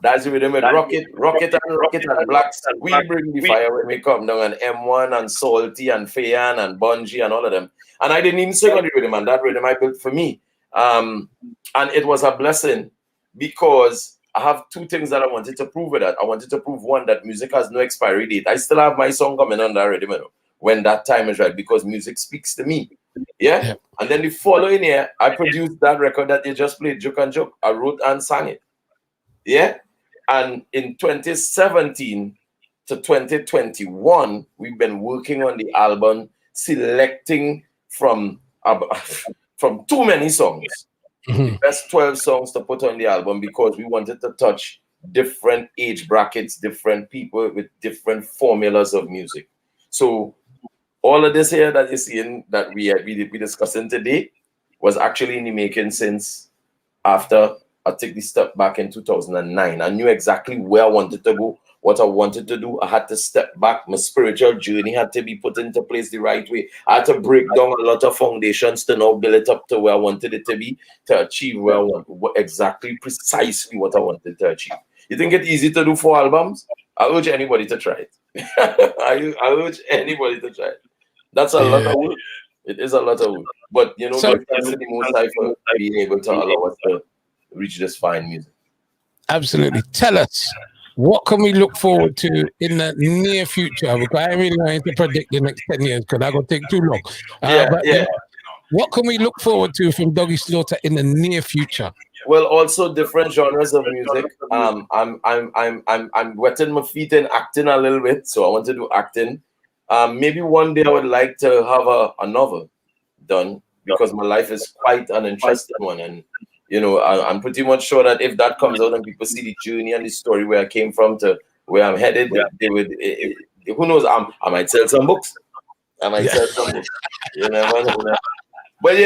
That's the rhythm with Rocket and Blacks. We bring the fire when we come down, and M1 and Salty and Fayan and Bungie and all of them. And I didn't even sing on the rhythm, and that rhythm I built for me. And it was a blessing because I have two things that I wanted to prove with that. I wanted to prove, one, that music has no expiry date. I still have my song coming on that rhythm when that time is right, because music speaks to me. Yeah? And then the following year, I produced that record that you just played, Joke and Joke. I wrote and sang it. Yeah? And in 2017 to 2021, we've been working on the album, selecting from too many songs, the best 12 songs to put on the album, because we wanted to touch different age brackets, different people with different formulas of music. So all of this here that you're seeing that we discussing today was actually in the making since after I took the step back in 2009. I knew exactly where I wanted to go, what I wanted to do. I had to step back. My spiritual journey had to be put into place the right way. I had to break down a lot of foundations to now build it up to where I wanted it to be, to achieve where I want, precisely what I wanted to achieve. You think it's easy to do 4 albums? I urge anybody to try it. I urge anybody to try it. That's a lot of work. It is a lot of work. But, thanks to the Most High for being able to allow us to reach this fine music. Absolutely. Tell us, what can we look forward to in the near future? Because I really want to predict the next 10 years because that's going to take too long. What can we look forward to from Doggy Slaughter in the near future? Well, also different genres of music. I'm wetting my feet in acting a little bit, so I want to do acting. Maybe one day I would like to have a novel done, because my life is quite an interesting one, and I'm pretty much sure that if that comes out and people see the journey and the story where I came from to where I'm headed, they would. Who knows? I might sell some books. I might sell some books. You never know. But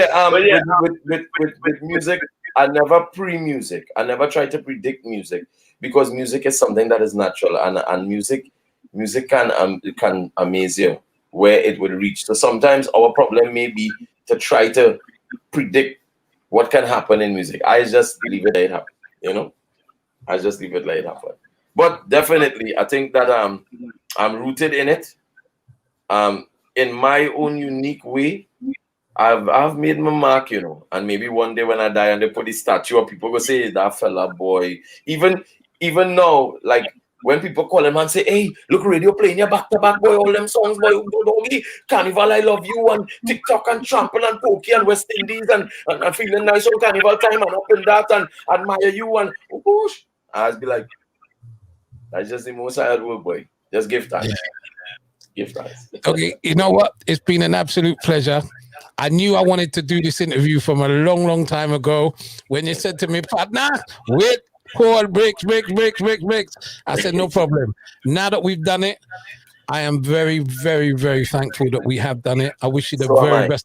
with music, I never pre-music. I never try to predict music, because music is something that is natural, and music can amaze you where it will reach. So sometimes our problem may be to try to predict what can happen in music. I just leave it like it happen, I just leave it like it happen. But definitely, I think that I'm rooted in it. In my own unique way, I've made my mark, and maybe one day when I die and they put the statue up, people will say, that fella boy. Even now, like when people call him and say, hey, look, radio playing your back-to-back, boy, all them songs, boy, Doggy, Carnival, I love you, and TikTok, and Trample, and Pokey, and West Indies, and feeling nice on Carnival time, and up in that, and admire you, and whoosh. I'd be like, that's just the most I work, boy. Just give thanks. Yeah. Give thanks. Okay, you know what? It's been an absolute pleasure. I knew I wanted to do this interview from a long, long time ago when you said to me, partner, wait, call, breaks. I said, no problem. Now that we've done it, I am very, very, very thankful that we have done it. I wish you the very best.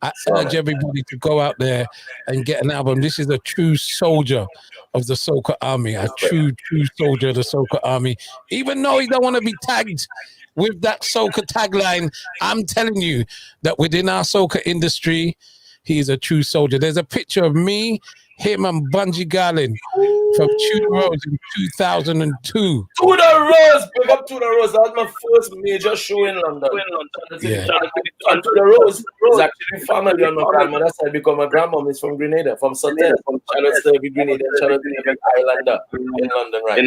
I urge everybody to go out there and get an album. This is a true soldier of the soca army, a true soldier of the soca army. Even though he don't want to be tagged with that soca tagline, I'm telling you that within our soca industry, he is a true soldier. There's a picture of me, him, and Bungie Garlin from Tudor Rose in 2002. Tudor Rose, big up Tudor Rose. That was my first major show in London. Yeah. And Tudor Rose is actually family on my grandmother's side because my grandmom is from Grenada, from Sutton, from Charlotte, Grenada, Charlotte, Islander in London, right?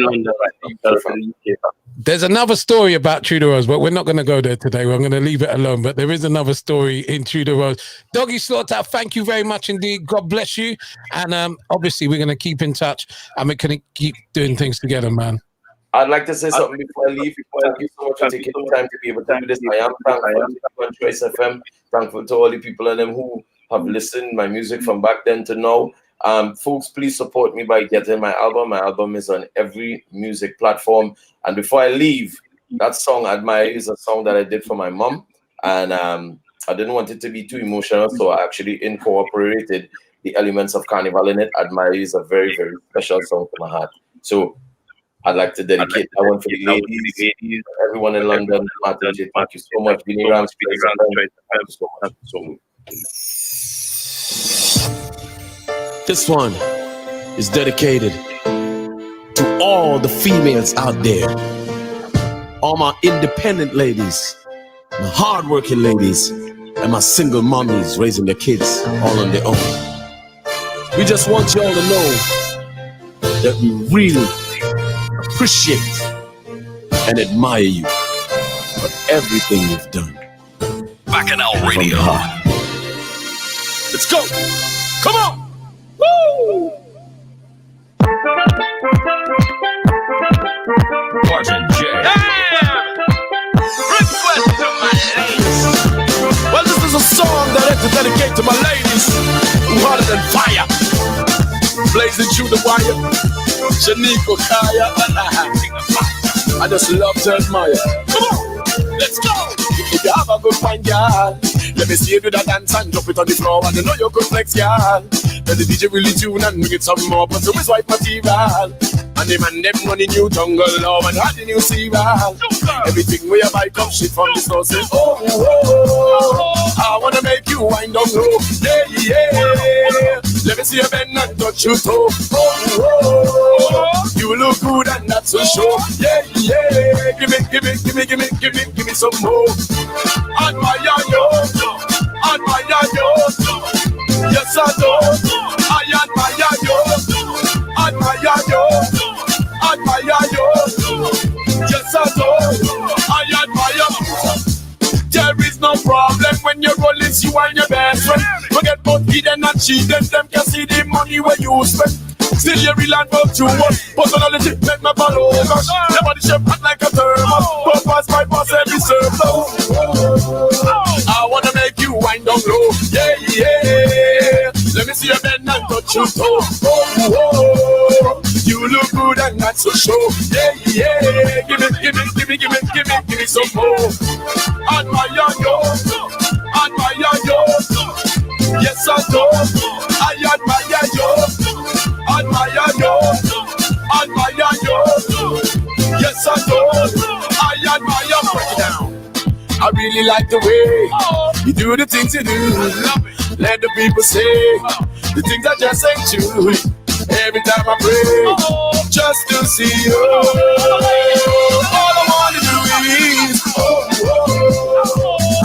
There's another story about Tudor Rose, but we're not going to go there today. We're going to leave it alone. But there is another story in Tudor Rose. Doggy Slaughter, thank you very much indeed. God bless you. And obviously, we're going to keep in touch and we're going to keep doing things together, man. I'd like to say something before I leave. Thank you so much for taking the time to be able to do this. I am thankful to Choice FM. Thankful to all the people and them who have listened to my music from back then to now. Folks, please support me by getting my album. My album is on every music platform. And before I leave, that song, Admire, is a song that I did for my mom. And I didn't want it to be too emotional, so I actually incorporated the elements of Carnival in it. Admire is a very, very special song to my heart. So I'd like to dedicate that one for the ladies, everyone in London. Martin J, thank you so much. Vinny Rams, thank you so much. This one is dedicated to all the females out there, all my independent ladies, my hardworking ladies, and my single mommies raising their kids all on their own. We just want y'all to know that we really appreciate and admire you for everything you've done. Bacchanal Radio. Let's go. Come on. Woo! Martin J. Request to my ladies. Well, this is a song that I have to dedicate to my ladies who hotter than fire, blazing through the wire. Shaniqua Kaya, I just love to admire. Come on, let's go. If you have a good fine girl, let me see you do that dance and drop it on the floor. And you know you could flex, girl. Let the DJ really tune and bring it some more. But so is white material. And them and them running new jungle love and had the new cereal. Everything we buy come shit from the store. Say, oh, I wanna make you wind down low. Yeah, yeah. Let me see you bend and touch your toe. Oh, you look good and that's for sure. Yeah, yeah. Give me some more. Admire you. Yes, I do. I admire you. Yes, I do. I admire. There is no problem when you roll it, you and your best friend. Forget about hidden and cheating, them can see the money where you spend. Still you real and work too much. Personality make me follow. Gosh, your body shape hot like a thermos. Go past my boss every surplus. I wanna make you wind down low. Yeah, yeah. Let me see your bend and touch your toe. You look good and that's so show. Yeah, yeah. Give me some more. Admire you. Yes, I do. I admire you. Yes, I do. I admire. Break it down. I really like the way you do the things you do. Let the people say the things I just ain't true. Every time I pray, just to see you. All I wanna do is,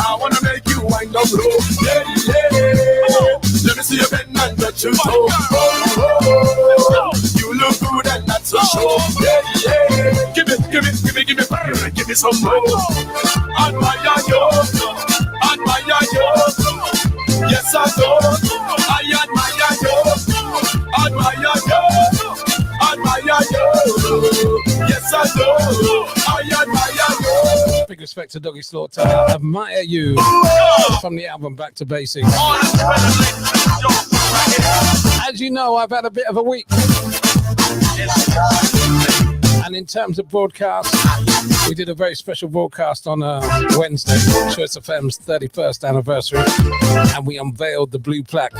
I wanna make you wind up low. Yeah, yeah. Let me see you bend and touch your toe. You look good and that's for sure. Yeah, yeah. me some more. Admire you, admire you. Yes, I do. I admire you, admire you, admire you. Yes, I do. I admire you. Big respect to Doggy Slaughter. Admire You from the album Back to Basics. As you know, I've had a bit of a week. And in terms of broadcast, we did a very special broadcast on Wednesday, Choice FM's 31st anniversary, and we unveiled the blue plaque.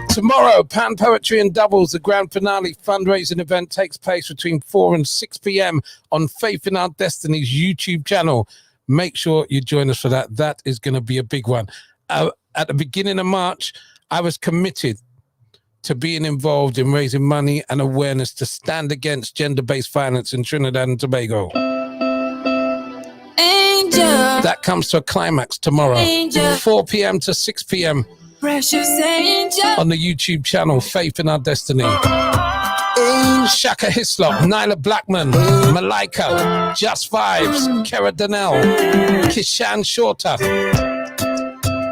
Tomorrow, Pan Poetry and Doubles, the grand finale fundraising event, takes place between 4 and 6 p.m. on Faith in Our Destiny's YouTube channel. Make sure you join us for that. That is going to be a big one. At the beginning of March, I was committed to being involved in raising money and awareness to stand against gender-based violence in Trinidad and Tobago. Angel. That comes to a climax tomorrow, Angel. 4 p.m. to 6 p.m. Precious angel. on the YouTube channel Faith in Our Destiny. Shaka Hislop, Nyla Blackman, Malika, Just Vibes, Kara Donnell, Kishan Shorter.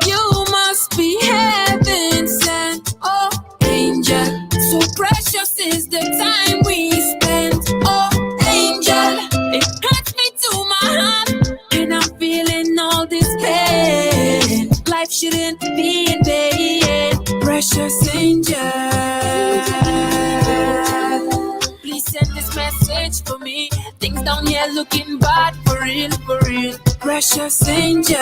You must be heaven sent, oh angel. So precious is the time we spent, oh angel. It cuts me to my heart, and I'm feeling all this pain. Life shouldn't be in vain, precious angel. Please send this message for me. Things down here looking bad for real, for real. Precious angel.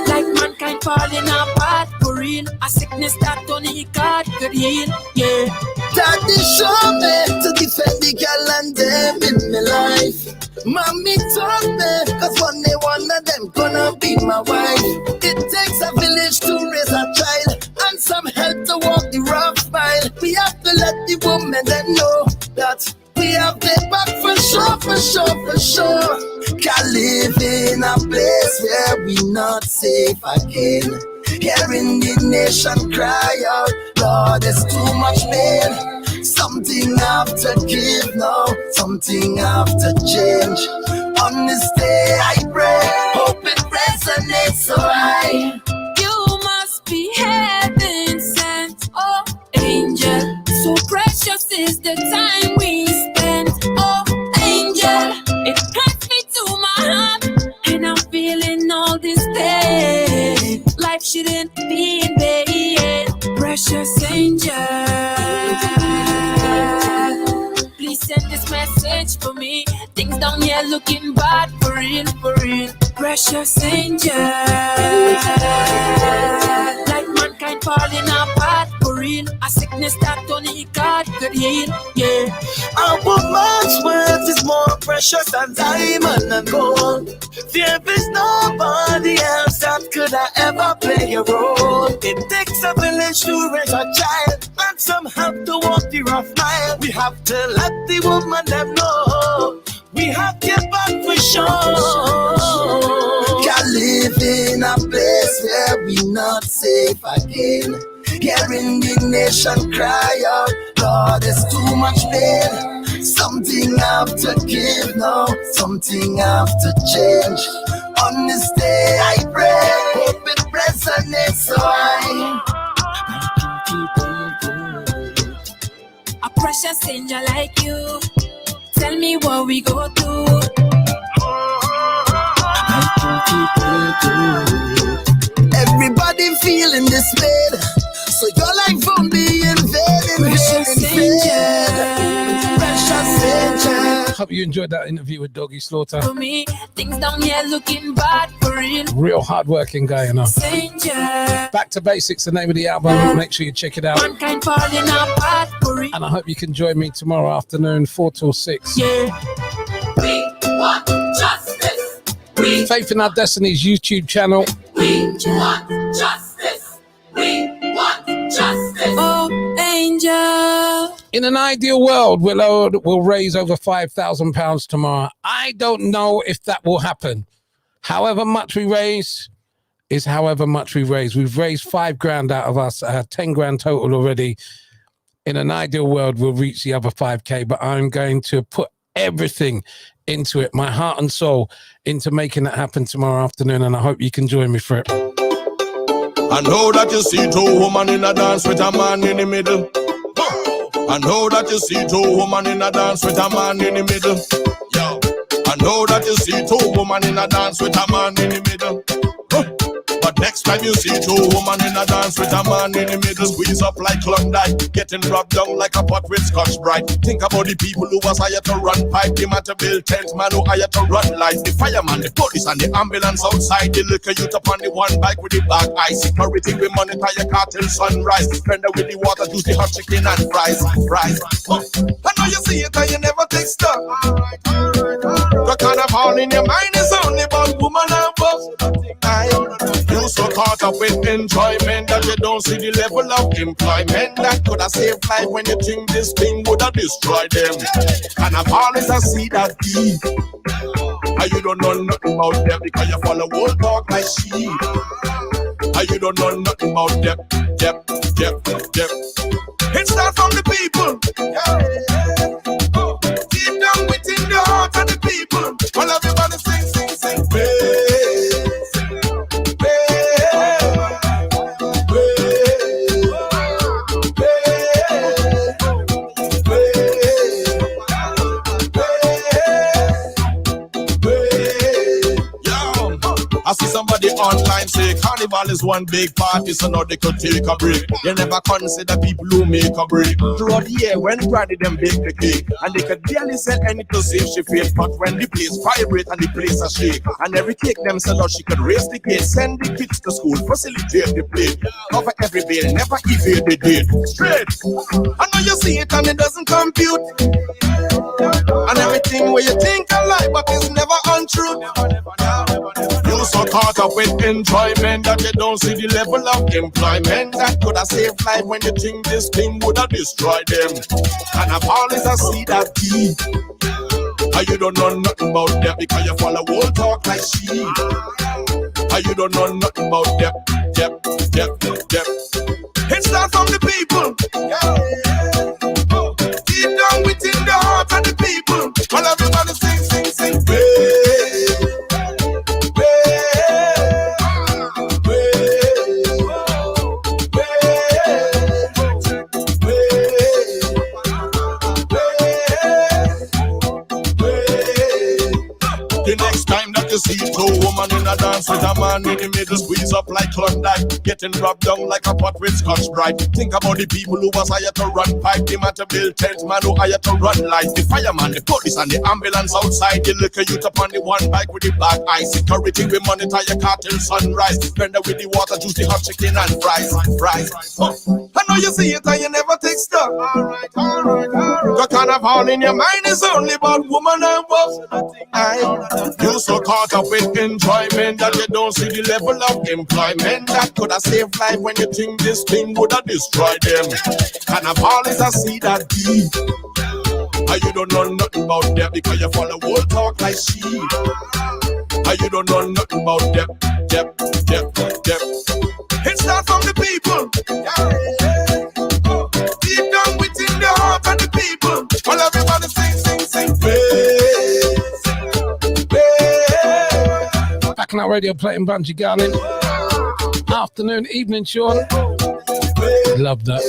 Like mankind falling apart for real. A sickness that only God could heal, yeah. Daddy show me to defend the girl and them in my life. Mommy told me, cause one day one of them gonna be my wife. It takes a village to raise a child, and some help to walk the rough mile. We have to let the woman them know that we have their back for sure, for sure, for sure. Can't live in a place where we not safe again. Hearing the nation cry out, Lord, there's too much pain. Something have to give now, something have to change. On this day I pray, hope it resonates so high. You must be heaven sent, oh angel. So precious is the time we spent, oh angel. It cuts me to my heart, and I'm feeling all this pain. Life shouldn't be in vain, precious angel. Please send this message for me. Things down here looking bad for real, for real. Precious angel. Like mankind falling apart for real. A sickness that only God could heal, yeah. A woman's worth is more precious than diamond and gold. There is nobody else that could ever play a role. It takes a village to raise a child, and some have to walk the rough mile. We have to let the woman them know we have their back for sure. Can't live in a place where we not safe again. Hearing the nation cry out, Lord, there's too much pain. Something have to give now, something have to change. On this day I pray, hope it resonates so high. A precious angel like you, tell me what we go through. Everybody feeling this pain, so your life won't be invading. Precious angel. Hope you enjoyed that interview with Doggy Slaughter. For me, things down here looking bad for real. Real hard-working guy, you know. Angel. Back to Basics, the name of the album. Make sure you check it out. Mankind falling apart for real. And I hope you can join me tomorrow afternoon, 4 till 6. Yeah. We want justice. We Faith in Our Destiny's YouTube channel. want justice. We want justice. Oh, angel. In an ideal world, we'll raise over £5,000 tomorrow. I don't know if that will happen. However much we raise is however much we raise. We've raised $5,000 out of us, 10 grand total already. In an ideal world, we'll reach the other 5K, but I'm going to put everything into it, my heart and soul into making it happen tomorrow afternoon, and I hope you can join me for it. I know that you see two women in a dance with a man in the middle. I know that you see two women in a dance with a man in the middle. Yo. I know that you see two women in a dance with a man in the middle. But next time you see two women in a dance with a man in the middle, squeeze up like Klondike, getting rubbed down like a pot with Scotch Brite. Think about the people who was hired to run pipe, the man to build tents, man who hired to run lights, the fireman, the police and the ambulance outside, the liquor youth up on the one bike with the bag eye, security we monitor your car till sunrise, blender with the water, juice the hot chicken and fries. I know you see it and you never take stock. The carnival in your mind is only about woman and boss. You so caught up with enjoyment that you don't see the level of employment that could have saved life when you think this thing would have destroyed them. Carnival is a seed that deep, and you don't know nothing about them because you follow old talk like sheep. And you don't know nothing about them. It starts from the people. Deep down within the heart of the people. All everybody sing, I see somebody online say carnival is one big party, so now they could take a break. They never consider people who make a break. Throughout the year when Granny them bake the cake, and they could barely sell any to save she face. But when the place vibrate and the place a shake, and every cake them sell out, she could raise the gate, send the kids to school, facilitate the plate, cover every bill, never evade the date. Straight. I know you see it and it doesn't compute, and everything where you think a lie, but it's never untrue. You so caught up with enjoyment that you don't see the level of employment that could have saved life when you think this thing would have destroyed them. And I've always a see that deep, and you don't know nothing about them because you follow old talk like sheep. And you don't know nothing about them. It starts from the people. Deep down within the heart of the people. All everybody sing. The next time that you see two women in a dance with a man in the middle, squeeze up like Klondike, getting rubbed down like a pot with Scotch Brite. Think about the people who was hired to run pipe, the man to build tents, man who hired to run lights, the fireman, the police and the ambulance outside, the liquor youth up on the one bike with the black eye, security we monitor your car till sunrise, blender with the water, juice the hot chicken and fries. I know you see it and you never take stock. The carnival in your mind is only about woman and boss. You so caught up with enjoyment that you don't see the level of employment that could have saved life when you think this thing would have destroyed them. Carnival is a seed that deep, and you don't know nothing about them because you follow old talk like sheep. And you don't know nothing about them. It starts from the people. Deep down within the heart of the people. All everybody sing. Back on our radio playing Bungie Garland. Afternoon, evening, Sean. Love that.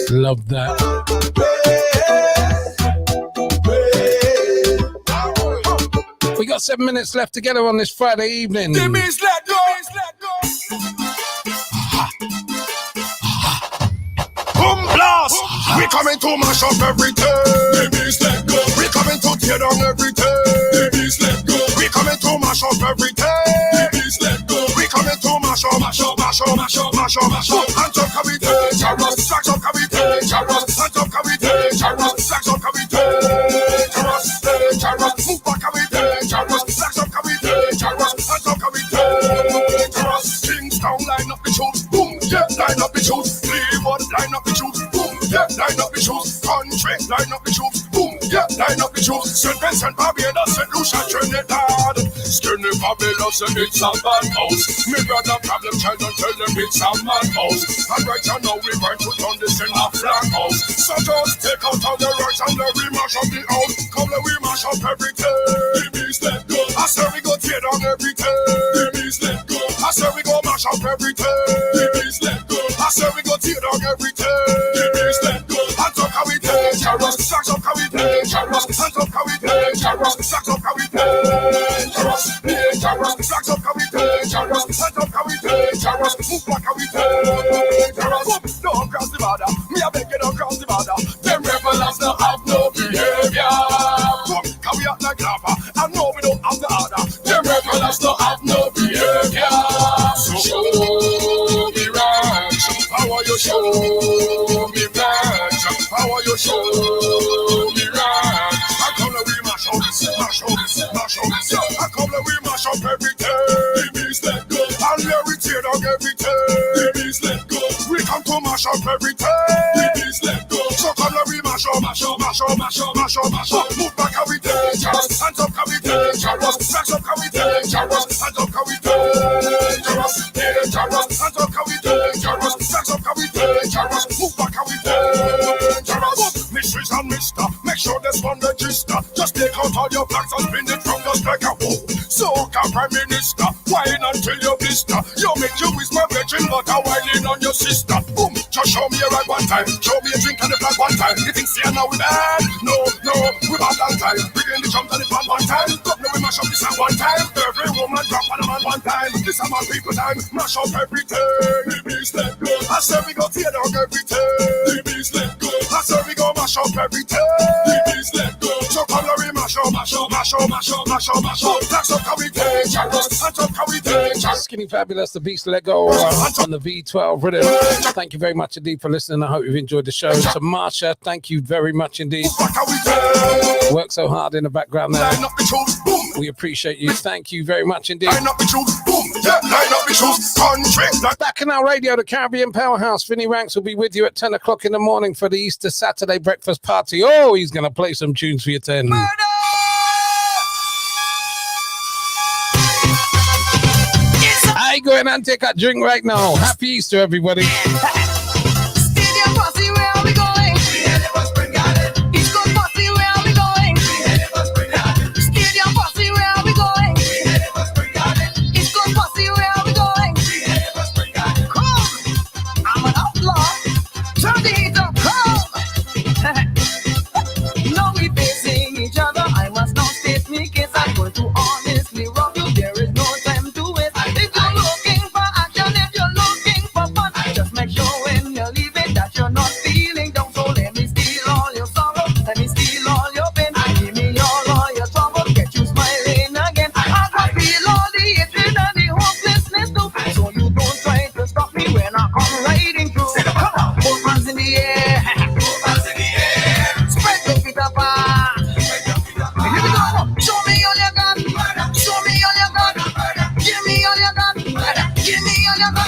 We got 7 minutes left together on this Friday evening. Let go. Boom blast! We coming to mash up everything. Let go. We coming to tear down everything. Let go. We coming to mash up everything. Let go. We coming to mash up. Hands up, can we take Jaros? Stacks up, can we take Jaros? Hands up, can we take Jaros? Stacks up, can we take Jaros? Move back, can we take Jaros? Stacks up, can we take Jaros? Hands up, can we take Jaros? Kingstown, line up the shoes. Boom, yeah, line up the shoes. Cleveland, line up the shoes. Boom, yeah, line up the shoes. Country, line up the shoes. Boom, yeah, line up the shoes. Certain St. Barbados, St. Lucia, Trinidad. Skinny Barbados, and it's a bad house. Me brother problem child, don't tell them it's a mad house. And right now we're going to turn this in a flag house. So just take out all the rights and let we mash up the house. Come let we mash up everything. Babies, let go. I say we go tear down everything. Babies, let go. I say we go mash up everything. Babies, let go. I say we go tear down everything. Babies, let go. Hands up how we dangerous. Sacks up how we dangerous. Hands up how we dangerous. Sacks up how we dangerous. Dangerous. Sacks up how we dangerous. Hands up how we dangerous. Move back how we dangerous. Don't cross the border. Me a beg you don't cross the border. Them rebels don't have no behavior. Can we act like lava? I know we don't have the order. Them rebels don't have no behavior. So show me right. How are you show me right? How are you show me right? I come and we mash up this, mash up this, mash up this. I come and we mash up everything. Babies, let go. And let we tear down everything. Babies, let go. We come to mash up everything. Babies, let go. So come and we mash up, mash up, mash up, mash up, mash up, mash up. Move back how we dangerous. Hands up how we dangerous. Sacks up how we dangerous. Hands up how we dangerous. Dangerous. Hands up how we dangerous. Sacks up how we dangerous. Move back how we dangerous. Mysteries and mister. Make sure this one register. Just take out all your flags and spin it from just like a whoa. So can Prime Minister. Wine until you blister. You make you with my virgin but a whining on your sister. Boom. Just show me a ride one time. Show me a drink and a flag one time. You think see now we bad? No, we bad long time. Bring in the jump and the pan one time. Come now we mash up this at one time. Every woman drop on a man one time. This a man people time. Mash up everything. Babies let go. I say we go tear down everything. Babies let go. I say we go mash up everything. Babies let go. So come now we mash up, mash up, mash up, mash up, mash up, mash up. That's up how we dangerous. That's up how we dangerous. Skinny Fabulous, the Beast Lego on the V12 rhythm. Thank you very much indeed for listening. I hope you've enjoyed the show. To Marsha, thank you very much indeed. Work so hard in the background there. We appreciate you. Thank you very much indeed. Bacchanal Radio, the Caribbean Powerhouse. Vinny Ranks will be with you at 10 o'clock in the morning for the Easter Saturday breakfast party. Oh, he's going to play some tunes for you 10. I go in and take a drink right now. Happy Easter, everybody. Stadium Posse, where are we going? East Coast Posse, where are we going? Stadium Posse, where are we going? East Coast Posse, where are we going? Come, I'm an outlaw. Turn the heat up, come. Now we facing each other. I must not state me case. I'm going to honestly rob you. There is no time to waste. If you're looking for action, if you're looking for fun, just make sure when you're leaving that you're not feeling down. So let me steal all your sorrow, let me steal all your pain, give me all your trouble, get you smiling again. I can feel all the hatred and the hopelessness too. So you don't try to stop me when I come riding through. Come on, both hands in the air, both hands in the air. Spread your feet apart. Here we go. Show me all you got. Show me all you got. Give me all you got. Give me all you got.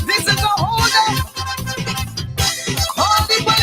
This is a hold up. All the way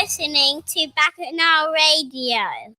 listening to Bacchanal Radio.